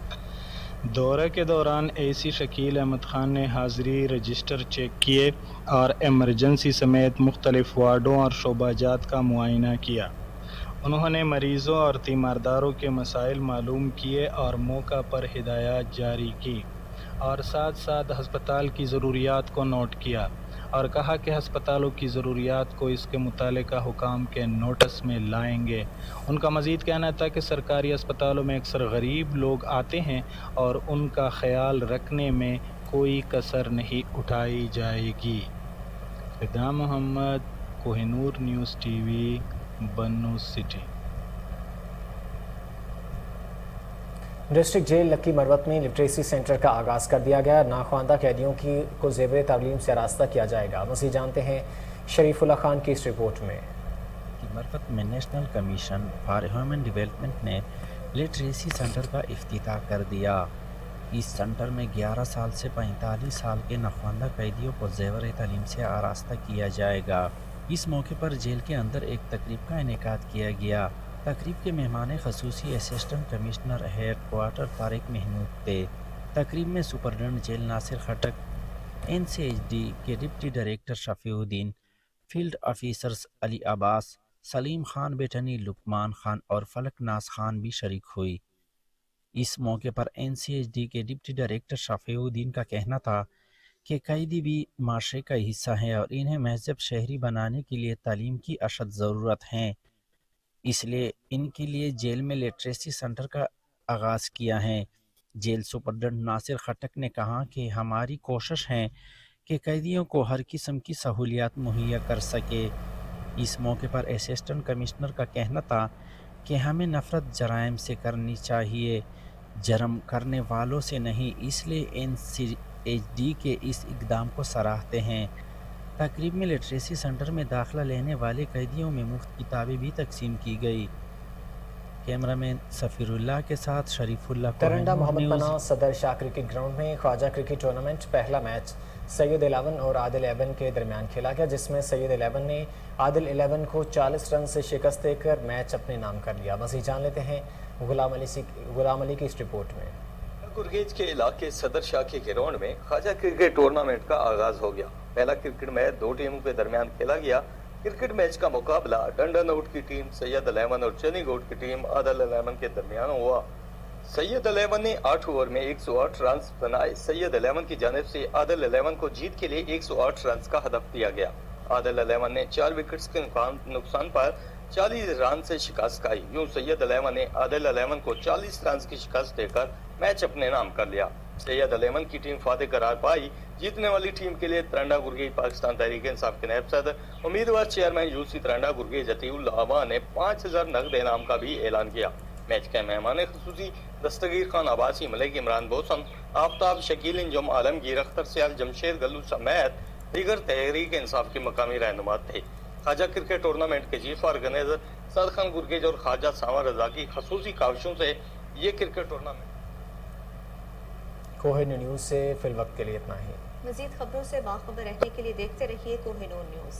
S20: दौरे के दौरान AC शकील अहमद खान ने हाज़री रजिस्टर चेक किए और एमरजेंसी समेत मुख्तलिफ वार्डों और शोबाजात का मुआयना किया। उन्होंने मरीज़ों और तीमारदारों के मसाइल मालूम किए और मौका पर हिदायत जारी की और साथ साथ हस्पताल की ज़रूरियात को नोट किया और कहा कि हस्पतालों की ज़रूरियात को इसके मुतालिका हुकाम के नोटिस में लाएंगे। उनका मज़ीद कहना था कि सरकारी अस्पतालों में अक्सर गरीब लोग आते हैं और उनका ख्याल रखने में कोई कसर नहीं उठाई जाएगी। फिदा मोहम्मद, कोहिनूर न्यूज़ TV, बन्नू सिटी।
S1: डिस्ट्रिक्ट जेल लक्की मरवत में लिटरेसी सेंटर का आगाज़ कर दिया गया। नाख्वानदा कैदियों को ज़ेवर तालीम से आरास्ता किया जाएगा। मज़ीद जानते हैं शरीफुल्लाह खान की इस रिपोर्ट में।
S6: मरवत में national commission for human development ने लिटरेसी सेंटर का इफ्तिताह कर दिया। इस सेंटर में 11 साल से 45 साल के नाख्वानदा कैदियों को ज़ेवर तालीम से आरास्ता किया जाएगा। इस मौके पर जेल के अंदर एक तकरीब का इनेकाद किया गया। तकरीब के मेहमान खसूसी assistant commissioner headquarter Tariq Mahmood थे। तकरीब में superintendent jail Nasir Khattak, NCHD के deputy director Shafiuddin, field officers Ali Abbas, Saleem Khan Betni, Luqman Khan और फलक नाज खान भी शरीक हुई। इस मौके पर NCHD के डिप्टी डायरेक्टर शफीउद्दीन का कहना था कि कैदी भी माशरे का हिस्सा हैं और इन्हें महजब शहरी बनाने के लिए तालीम की अशद ज़रूरत है, इसलिए इनके लिए जेल में लिटरेसी सेंटर का आगाज़ किया है। जेल सुपरडेंट नासिर खटक ने कहा कि हमारी कोशिश है कि कैदियों को हर किस्म की सहूलियात मुहैया कर सके। इस मौके पर असिस्टेंट कमिश्नर का कहना था कि हमें नफ़रत जराइम से करनी चाहिए, जर्म करने वालों से नहीं, इसलिए NCHD के इस इक़दाम को सराहते हैं। तकरीब में लिटरेसी सेंटर में दाखिला लेने वाले कैदियों में मुफ्त किताबें भी तकसीम की गई। कैमरामैन सफ़ीरुल्लाह के साथ शरीफुल्लाह।
S1: तरंडा मोहम्मद पनाह सदर शाह क्रिकेट ग्राउंड में ख्वाजा क्रिकेट टूर्नामेंट पहला मैच सैयद 11 और आदिल 11 के दरमियान खेला गया, जिसमें सैयद 11 ने आदिल 11 को 40 रन से शिकस्त देकर मैच अपने नाम कर लिया। मज़ीद जान लेते हैं गुलाम अली की इस रिपोर्ट में।
S7: गुरगेज के इलाके सदर शाह के ग्राउंड में ख्वाजा क्रिकेट टूर्नामेंट का आगाज हो गया। पहला क्रिकेट मैच 2 टीमों के दरमियान खेला गया, क्रिकेट मैच का मुकाबला डंडन आउट की टीम सैयद अल-अमन और चनिंग आउट की टीम आदल अल-अमन के दरमियान हुआ। सैयद अल-अमन ने 8 ओवर में 108 रन बनाए। सैयद अल-अमन की जानिब से आदल अल-अमन को जीत के लिए 108 रन का हदफ दिया गया। आदल अल-अमन ने 4 विकेट्स के नुकसान पर 40 रन से शिकस्त खाई। यूं सैयद अल-अमन ने आदल अल-अमन को 40 रन की शिकस्त देकर मैच अपने नाम कर लिया। सैयद अल-अमन की टीम फातेह करार पाई। जीतने वाली टीम के लिए तिरंडा गुरगेज पाकिस्तान तहरीक इंसाफ के नायब सदर उम्मीदवार चेयरमैन यूसी तिरंडा गुरगेज अतीउल आवा ने 5000 नकद इनाम का भी ऐलान किया। मैच के मेहमान खुसूसी दस्तगीर खान अब्बासी, मलिक इमरान बोसन, आफ्ताब शकील इंजम, आलमगीर अख्तर सियाल, जमशेद गल्लू समेत दीगर तहरीक इंसाफ के मकामी रहनुमा थे। ख्वाजा क्रिकेट टूर्नामेंट के चीफ ऑर्गेनाइजर सद खान गुरगेज और ख्वाजा सांवर रजा की खसूसी काविशों से ये क्रिकेट टूर्नामेंट।
S1: कोहिनूर न्यूज़ से फिल वक्त के लिए इतना ही।
S2: मज़ीद खबरों से बाखबर रहने के लिए देखते रहिए कोहिनूर न्यूज़।